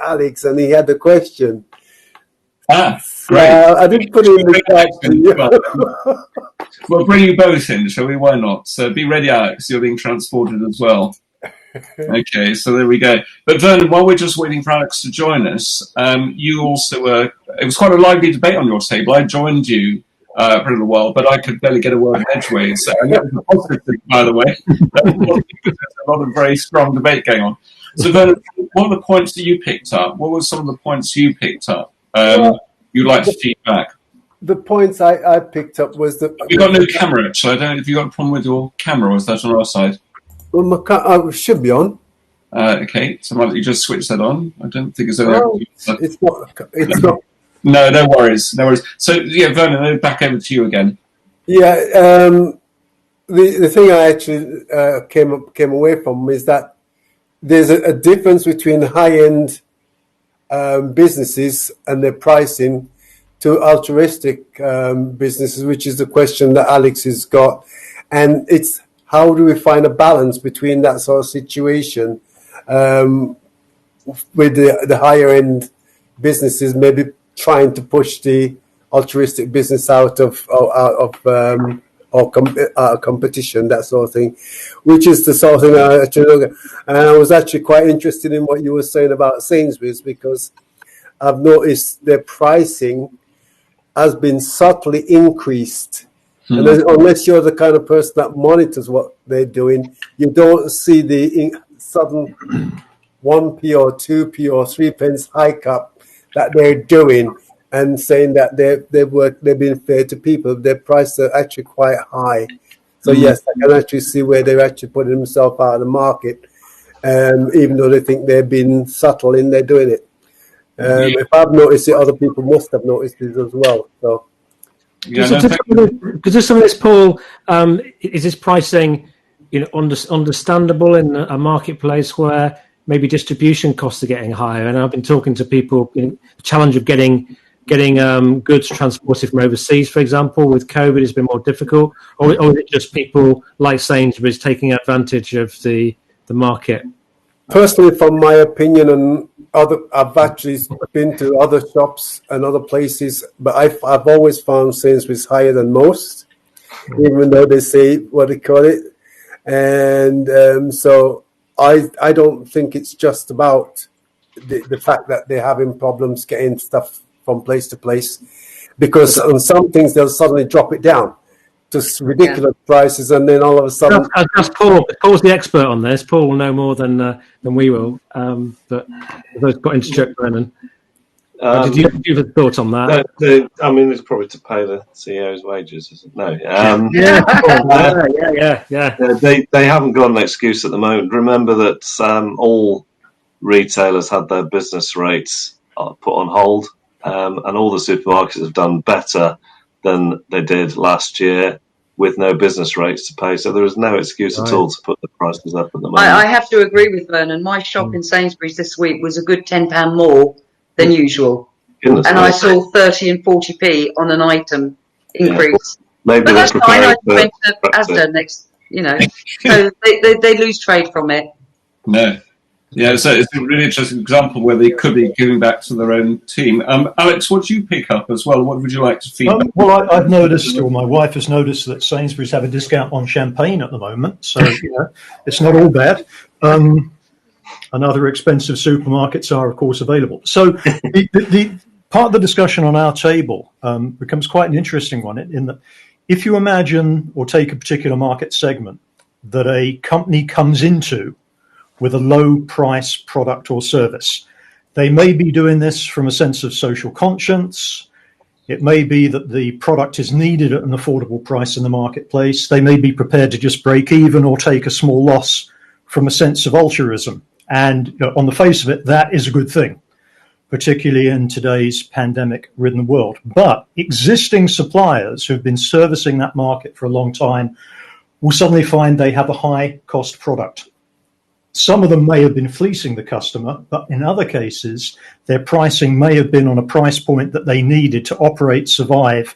Alex, and he had the question. Great. I didn't put it in the chat. We'll bring you both in, shall we? Why not? So be ready, Alex. You're being transported as well. Okay, so there we go. But Vernon, while we're just waiting for Alex to join us, you also were... It was quite a lively debate on your table. I joined you for a little while, but I could barely get a word edgeways. And that was a positive thing, by the way. There's a lot of very strong debate going on. So Vernon, what are the points that you picked up? What were some of the points you picked up you'd like to feedback? The points I picked up was that... You've got no camera, actually. I don't know if you've got a problem with your camera, or is that on our side? Well, my should be on. Okay, so why don't you just switch that on? I don't think it's... It's not. No worries. So, yeah, Vernon, back over to you again. Yeah, the thing I actually came away from is that there's a difference between high-end businesses and their pricing to altruistic businesses, which is the question that Alex has got. And it's how do we find a balance between that sort of situation with the higher end businesses maybe trying to push the altruistic business out of competition, that sort of thing, which is the sort of thing I actually look at. And I was actually quite interested in what you were saying about Sainsbury's, because I've noticed their pricing has been subtly increased. And unless you're the kind of person that monitors what they're doing, you don't see the sudden 1p or 2p or 3 pence hike up that they're doing and saying that they've been fair to people. Their prices are actually quite high. So yes, I can actually see where they're actually putting themselves out of the market, even though they think they're being subtle in their doing it. If I've noticed it, other people must have noticed it as well. So. Yeah, because some of this, Paul, is this pricing, understandable in a marketplace where maybe distribution costs are getting higher? And I've been talking to people, the challenge of getting goods transported from overseas, for example, with COVID has been more difficult, or is it just people like Sainsbury's taking advantage of the market? Personally, from my opinion, and I've actually been to other shops and other places, but I've always found Sainsbury's higher than most, even though they say what they call it. And so I don't think it's just about the fact that they're having problems getting stuff from place to place, because on some things they'll suddenly drop it down to ridiculous prices, and then all of a sudden. That's Paul. Paul's the expert on this. Paul will know more than we will. But those got into check, Brennan. Did you have a thought on that? It's probably to pay the CEO's wages, isn't it? No. Yeah. They haven't got an excuse at the moment. Remember that all retailers had their business rates put on hold, and all the supermarkets have done better than they did last year with no business rates to pay. So there is no excuse at all to put the prices up at the moment. I have to agree with Vernon. My shop in Sainsbury's this week was a good £10 more than usual. Goodness and me. I saw 30 and 40p on an item increase. Maybe but that's fine. I went to Brexit. Asda next, so they lose trade from it. No. Yeah, so it's a really interesting example where they could be giving back to their own team. Alex, what do you pick up as well? What would you like to feedback? Well, I've noticed, or my wife has noticed, that Sainsbury's have a discount on champagne at the moment. So, it's not all bad. And other expensive supermarkets are, of course, available. So the part of the discussion on our table becomes quite an interesting one, in that if you imagine or take a particular market segment that a company comes into with a low price product or service. They may be doing this from a sense of social conscience. It may be that the product is needed at an affordable price in the marketplace. They may be prepared to just break even or take a small loss from a sense of altruism. And on the face of it, that is a good thing, particularly in today's pandemic-ridden world. But existing suppliers who've been servicing that market for a long time will suddenly find they have a high-cost product. Some of them may have been fleecing the customer, but in other cases, their pricing may have been on a price point that they needed to operate, survive,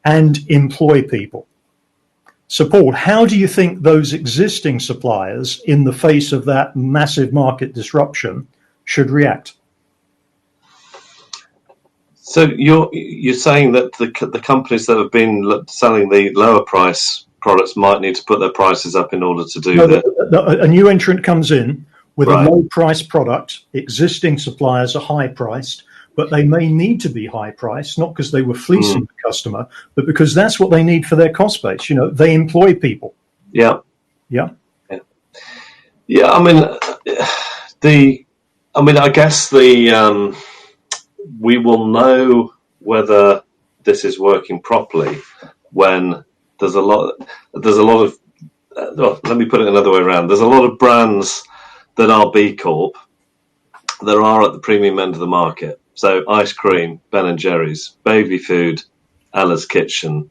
and employ people. So, Paul, how do you think those existing suppliers, in the face of that massive market disruption, should react? So you're saying that the companies that have been selling the lower price products might need to put their prices up in order to do that. A new entrant comes in with a low price product. Existing suppliers are high priced, but they may need to be high priced, not because they were fleecing the customer, but because that's what they need for their cost base. They employ people. Yeah. I guess we will know whether this is working properly when there's a lot of let me put it another way around. There's a lot of brands that are B Corp that are at the premium end of the market. So ice cream, Ben & Jerry's, baby food, Ella's Kitchen,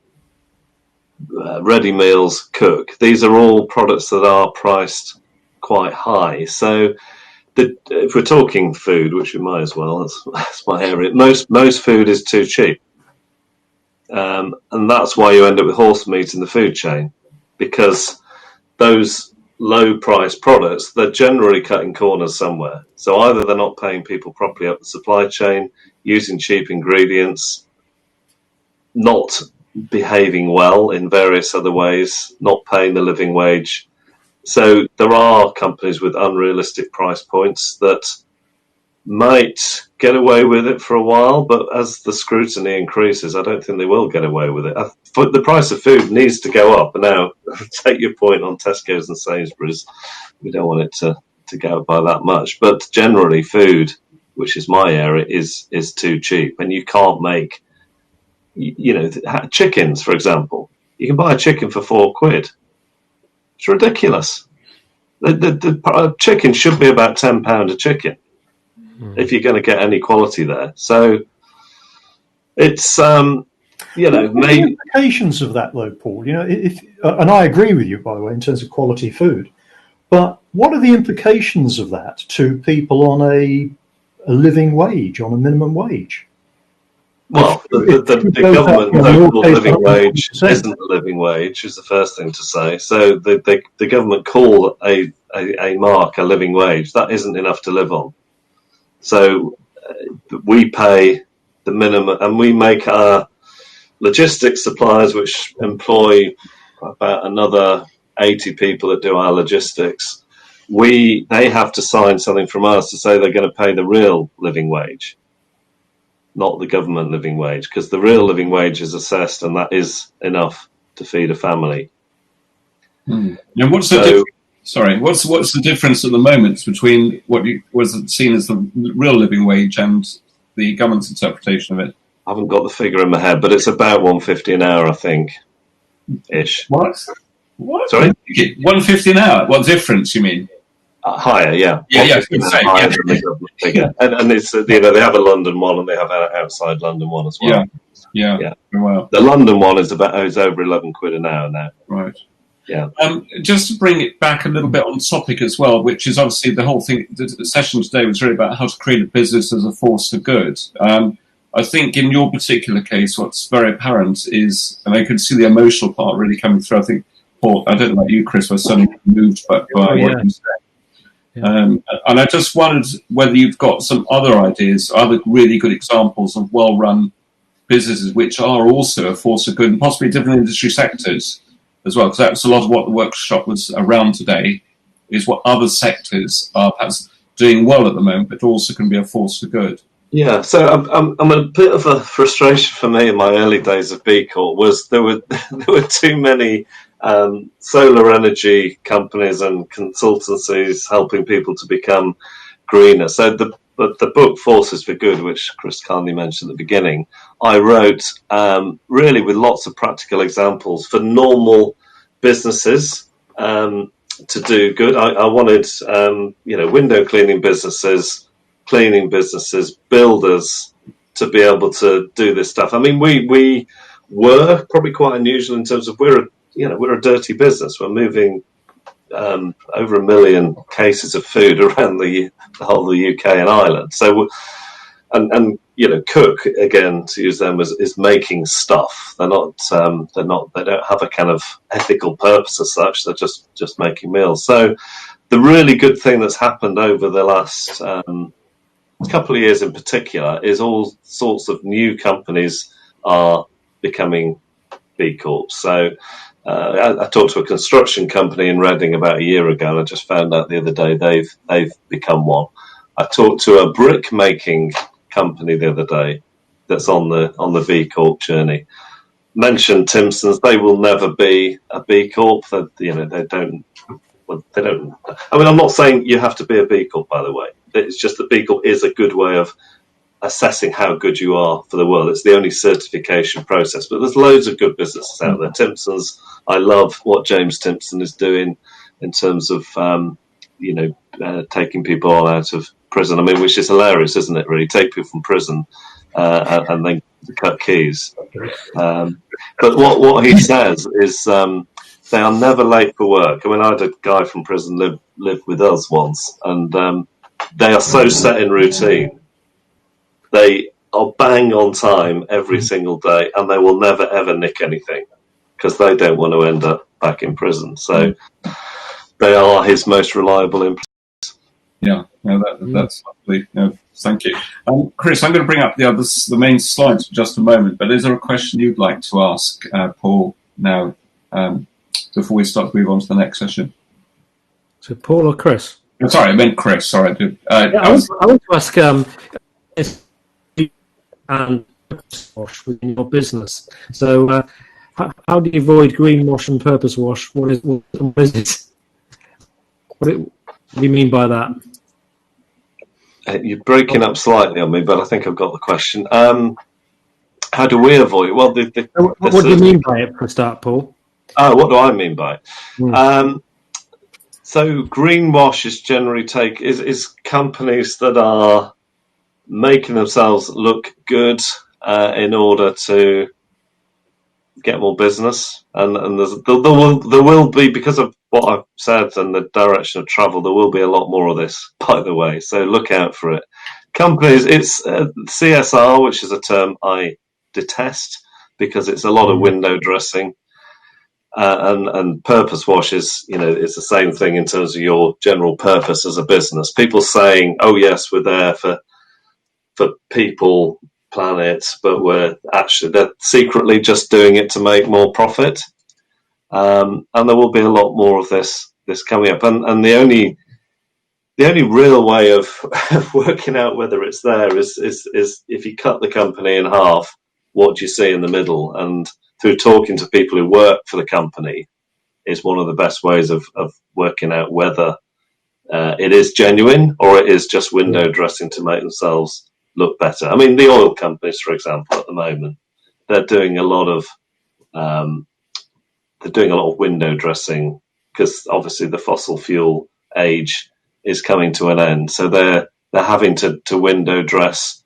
ready meals, Cook. These are all products that are priced quite high. So if we're talking food, which we might as well, that's my area, most food is too cheap. And that's why you end up with horse meat in the food chain, because those low price products, they're generally cutting corners somewhere. So either they're not paying people properly up the supply chain, using cheap ingredients, not behaving well in various other ways, not paying the living wage. So there are companies with unrealistic price points that might get away with it for a while, but as the scrutiny increases, I don't think they will get away with it. The price of food needs to go up. Now, take your point on Tesco's and Sainsbury's. We don't want it to go up by that much. But generally, food, which is my area, is too cheap. And you can't make, chickens, for example. You can buy a chicken for £4. It's ridiculous. The chicken should be about £10 a chicken, if you're going to get any quality there. So it's What are the implications of that, though, Paul? And I agree with you, by the way, in terms of quality food. But what are the implications of that to people on a living wage, on a minimum wage? Well, the government living wage isn't a living wage, is the first thing to say. So the government call a mark a living wage. That isn't enough to live on. So we pay the minimum, and we make our logistics suppliers, which employ about another 80 people that do our logistics. They have to sign something from us to say they're going to pay the real living wage, not the government living wage, because the real living wage is assessed, and that is enough to feed a family. And what's the what's the difference at the moment between what was seen as the real living wage and the government's interpretation of it? I haven't got the figure in my head, but it's about $1.50 an hour, I think, ish. What? Sorry? $1.50 an hour? What difference, you mean? Higher, yeah. Yeah. Than the government figure. And it's, they have a London one and they have an outside London one as well. Yeah. Well, the London one is over 11 quid an hour now. Right. Yeah. Just to bring it back a little bit on topic as well, which is obviously the whole thing. The session today was really about how to create a business as a force for good. I think in your particular case, what's very apparent is, and I can see the emotional part really coming through. I think, Paul, I don't know about you, Chris, was suddenly moved by what you said. And I just wondered whether you've got some other ideas, other really good examples of well-run businesses which are also a force of good, and possibly different industry sectors as well, because that's a lot of what the workshop was around today, is what other sectors are perhaps doing well at the moment, but also can be a force for good. Yeah, so I'm a bit of a frustration for me in my early days of B Corp was there were too many solar energy companies and consultancies helping people to become greener. So the book Forces for Good, which Chris kindly mentioned at the beginning, I wrote really with lots of practical examples for normal businesses to do good. I wanted window cleaning businesses, builders to be able to do this stuff. I mean, we were probably quite unusual in terms of we're a dirty business. We're moving over 1 million cases of food around the whole of the UK and Ireland. So, and Cook, again, to use them is making stuff. They don't have a kind of ethical purpose as such. They're just making meals. So, the really good thing that's happened over the last couple of years in particular is all sorts of new companies are becoming B Corps. So I talked to a construction company in Reading about a year ago, and I just found out the other day they've become one. I talked to a brick making company the other day that's on the B Corp journey. Mentioned Timpsons, they will never be a B Corp. They don't. I mean, I'm not saying you have to be a B Corp, by the way. It's just that B Corp is a good way of assessing how good you are for the world. It's the only certification process, but there's loads of good businesses out there. Timpsons, I love what James Timpson is doing in terms of taking people on out of prison. I mean, which is hilarious, isn't it? Really, take people from prison and then cut keys. But what he says is they are never late for work. I mean, I had a guy from prison live with us once, and they are so set in routine. They are bang on time every single day, and they will never ever nick anything because they don't want to end up back in prison. So they are his most reliable employees. Yeah, no, that's lovely. No, thank you, Chris. I'm going to bring up the main slides for just a moment. But is there a question you'd like to ask Paul now before we start to move on to the next session? So Paul or Chris? Sorry, I meant Chris. Sorry, I did. I want to ask and purpose wash within your business. So, how do you avoid greenwash and purpose wash? What is it? What do you mean by that? You're breaking up slightly on me, but I think I've got the question. How do we avoid? Well, what do you mean by it, for a start, Paul? What do I mean by it? So greenwash is generally is companies that are making themselves look good in order to get more business, and there will be, because of what I've said and the direction of travel, there will be a lot more of this, by the way. So look out for it. Companies, it's CSR, which is a term I detest because it's a lot of window dressing, and purpose wash is, it's the same thing in terms of your general purpose as a business. People saying, "Oh yes, we're there for people, planet," but they're secretly just doing it to make more profit. And there will be a lot more of this coming up. And the only real way of working out whether it's there is if you cut the company in half, what do you see in the middle? And through talking to people who work for the company is one of the best ways of working out whether it is genuine or it is just window dressing to make themselves look better. I mean, the oil companies, for example, at the moment, they're doing a lot of window dressing because obviously the fossil fuel age is coming to an end. So they're having to window dress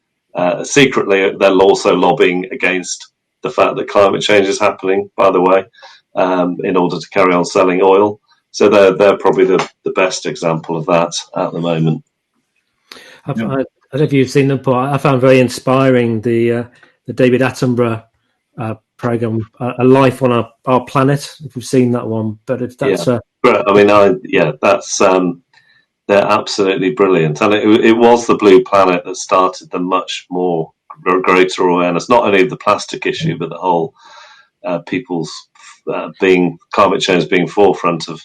secretly. They're also lobbying against the fact that climate change is happening, by the way, in order to carry on selling oil. So they're probably the best example of that at the moment. I don't know if you've seen them, but I found very inspiring the David Attenborough program, A Life on Our Planet. If you've seen that one, but if that's that's they're absolutely brilliant, and it was the Blue Planet that started the much more greater awareness, not only of the plastic issue, but the whole people's climate change being forefront of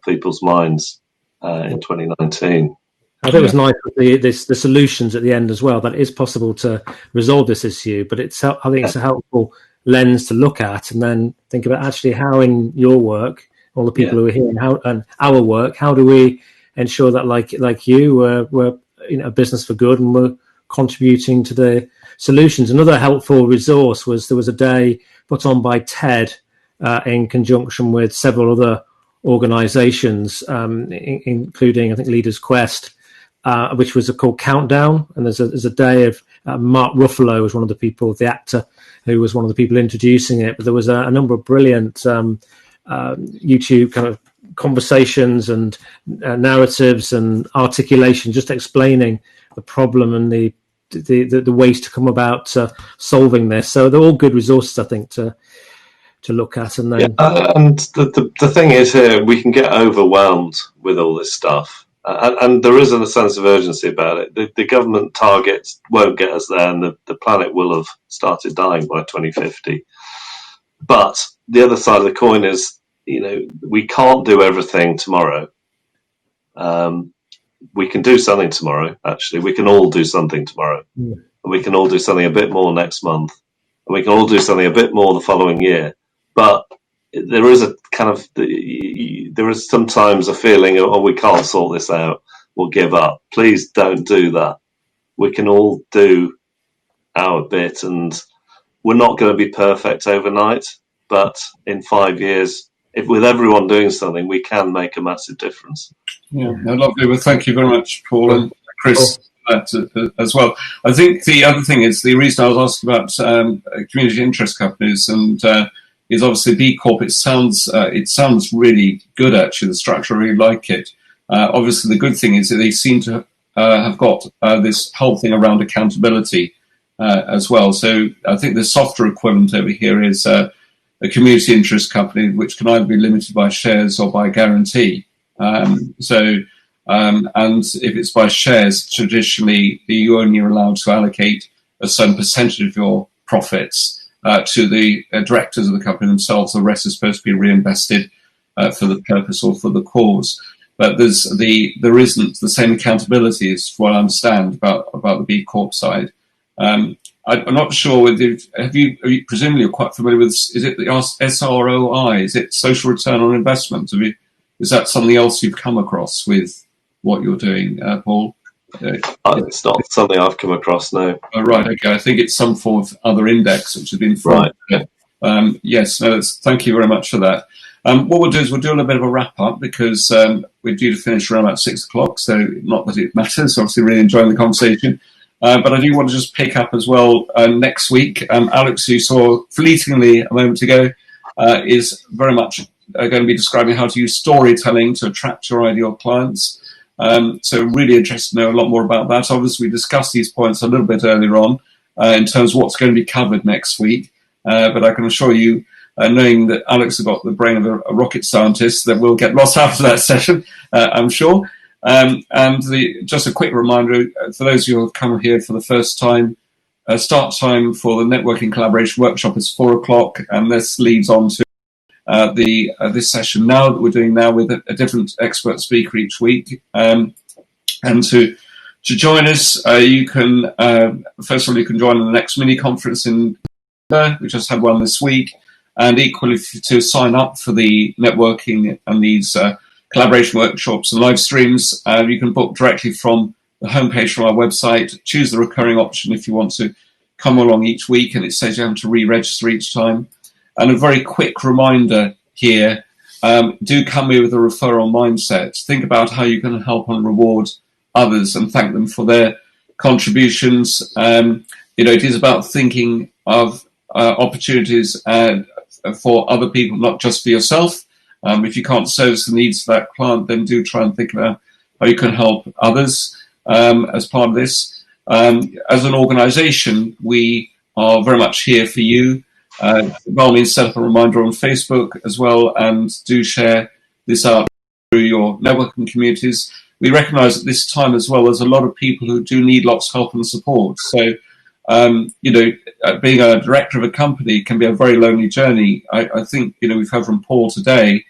people's minds in 2019. I think it was nice with the solutions at the end as well, that it is possible to resolve this issue, but I think it's a helpful lens to look at and then think about actually how in your work, all the people who are here and our work, how do we ensure that like you, we're a business for good and we're contributing to the solutions. Another helpful resource was there was a day put on by TED in conjunction with several other organizations, including I think Leaders Quest, which was called Countdown, and there's a day of Mark Ruffalo was one of the people, the actor who was one of the people introducing it. But there was a number of brilliant YouTube kind of conversations and narratives and articulation, just explaining the problem and the ways to come about solving this. So they're all good resources, I think, to look at. And then, and the thing is here, we can get overwhelmed with all this stuff. And there isn't a sense of urgency about it. The government targets won't get us there, and the planet will have started dying by 2050. But the other side of the coin is, we can't do everything tomorrow. We can do something tomorrow, actually. We can all do something tomorrow. Yeah. And we can all do something a bit more next month. And we can all do something a bit more the following year. But there is there is sometimes a feeling of, we can't sort this out, we'll give up. Please don't do that. We can all do our bit, and we're not going to be perfect overnight, but in 5 years, with everyone doing something, we can make a massive difference. Yeah, lovely. Well, thank you very much, Paul and Chris, for that as well. I think the other thing is, the reason I was asking about community interest companies and is obviously B Corp. It sounds really good, actually, the structure. I really like it. Obviously, the good thing is that they seem to have got this whole thing around accountability as well. So I think the softer equivalent over here is a community interest company, which can either be limited by shares or by guarantee. And if it's by shares, traditionally, you're only allowed to allocate a certain percentage of your profits to the directors of the company themselves. The rest is supposed to be reinvested for the purpose or for the cause. But there isn't the same accountability, as what I understand about the B Corp side. I'm not sure whether presumably you're quite familiar with. Is it the SROI? Is it social return on investment? Is that something else you've come across with what you're doing, Paul? It's not something I've come across, no. Oh, right, okay. I think it's some form of other index which has been formed. Right. Yes, no, thank you very much for that. What we'll do is we'll do a little bit of a wrap-up because we're due to finish around about 6 o'clock, so not that it matters. Obviously, really enjoying the conversation. But I do want to just pick up as well next week. Alex, who saw fleetingly a moment ago, is very much going to be describing how to use storytelling to attract your ideal clients. So really interested to know a lot more about that. Obviously, we discussed these points a little bit earlier on in terms of what's going to be covered next week. But I can assure you, knowing that Alex has got the brain of a rocket scientist, that we'll get lots out of that session, I'm sure. Just a quick reminder, for those of you who have come here for the first time, start time for the networking collaboration workshop is 4:00, and this leads on to this session now that we're doing now with a different expert speaker each week. And to join us, you can first of all you can join in the next mini conference we just had one this week, and equally to sign up for the networking and these collaboration workshops and live streams, you can book directly from the homepage from our website. Choose the recurring option if you want to come along each week, and it says you have to re-register each time. And a very quick reminder here, do come here with a referral mindset. Think about how you can help and reward others and thank them for their contributions. It is about thinking of opportunities for other people, not just for yourself. If you can't service the needs of that client, then do try and think about how you can help others as part of this. As an organisation, we are very much here for you. By all means, set up a reminder on Facebook as well, and do share this out through your networking communities. We recognise at this time as well, there's a lot of people who do need lots of help and support. So, being a director of a company can be a very lonely journey. I think, we've heard from Paul today,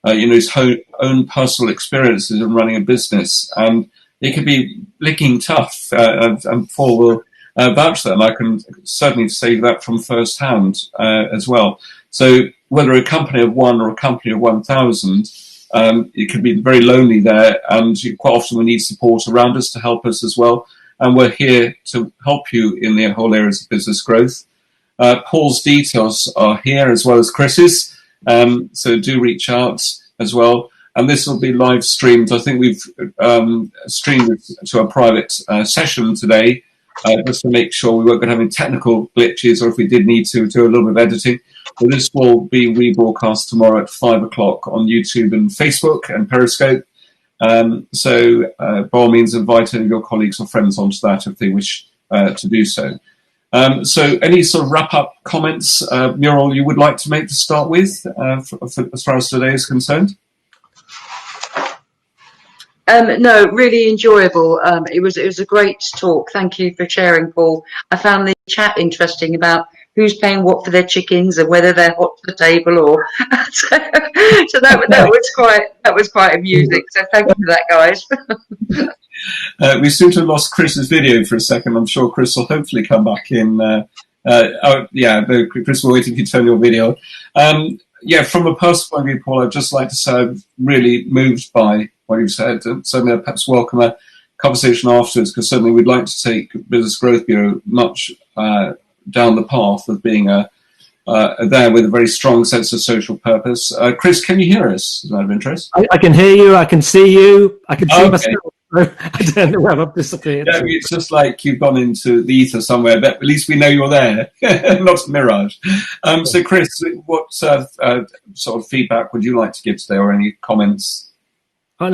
his own personal experiences in running a business, and it can be licking tough, and Paul will vouch for that, and I can certainly say that from first hand as well. So whether a company of one or a company of 1,000, it can be very lonely there, and quite often we need support around us to help us as well. And we're here to help you in the whole areas of business growth. Paul's details are here as well as Chris's, so do reach out as well. And this will be live streamed. I think we've streamed it to a private session today, just to make sure we weren't going to have any technical glitches, or if we did need to do a little bit of editing. But this will be rebroadcast tomorrow at 5:00 on YouTube and Facebook and Periscope. So by all means, invite any of your colleagues or friends onto that if they wish to do so. So any sort of wrap-up comments, Muriel, you would like to make to start with, as far as today is concerned? No, really enjoyable. It was a great talk. Thank you for sharing, Paul. I found the chat interesting about who's paying what for their chickens and whether they're hot to the table, or so that was quite amusing. So thank you for that, guys. We seem to have lost Chris's video for a second. I'm sure Chris will hopefully come back in. Chris, we're waiting for you to turn your video. From a personal point of view, Paul, I'd just like to say I'm really moved by what you've said, and certainly I'd perhaps welcome a conversation afterwards, because certainly we'd like to take Business Growth Bureau much down the path of being there with a very strong sense of social purpose. Chris, can you hear us? Is that of interest? I can hear you, I can see you, I can see myself. I don't know where I've disappeared. Yeah, it's just like you've gone into the ether somewhere, but at least we know you're there, not a mirage. So, Chris, what sort of feedback would you like to give today, or any comments? I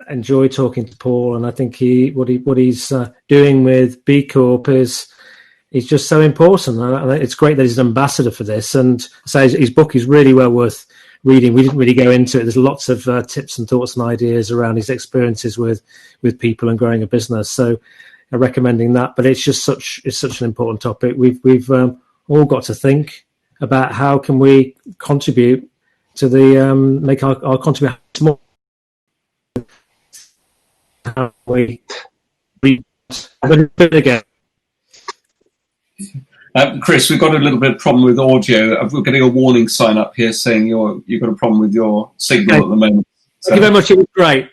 enjoy talking to Paul, and I think what he's doing with B Corp is just so important. And it's great that he's an ambassador for this, and so his book is really well worth reading. We didn't really go into it. There's lots of tips and thoughts and ideas around his experiences with people and growing a business. So I'm recommending that. But it's such an important topic. We've all got to think about how can we contribute to the make our contribution more. How we again. Chris, we've got a little bit of problem with audio. We're getting a warning sign up here saying you've got a problem with your signal at the moment. So, thank you very much. It was great.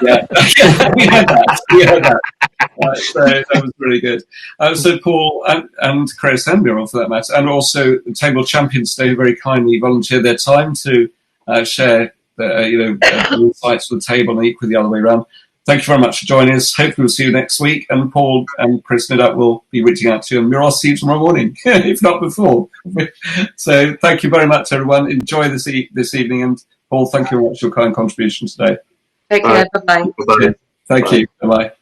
Yeah, we heard that. So that was really good. So Paul and Chris and Muriel, for that matter, and also the Table Champions today, very kindly volunteered their time to share the insights for the table, and equally the other way around. thank you very much for joining us. Hopefully we'll see you next week. And Paul and Chris, no doubt, will be reaching out to you. And we'll see you tomorrow morning, if not before. So thank you very much, everyone. Enjoy this evening. And Paul, thank you very much for your kind contribution today. Take care. Bye-bye. Bye. Thank you. Bye-bye.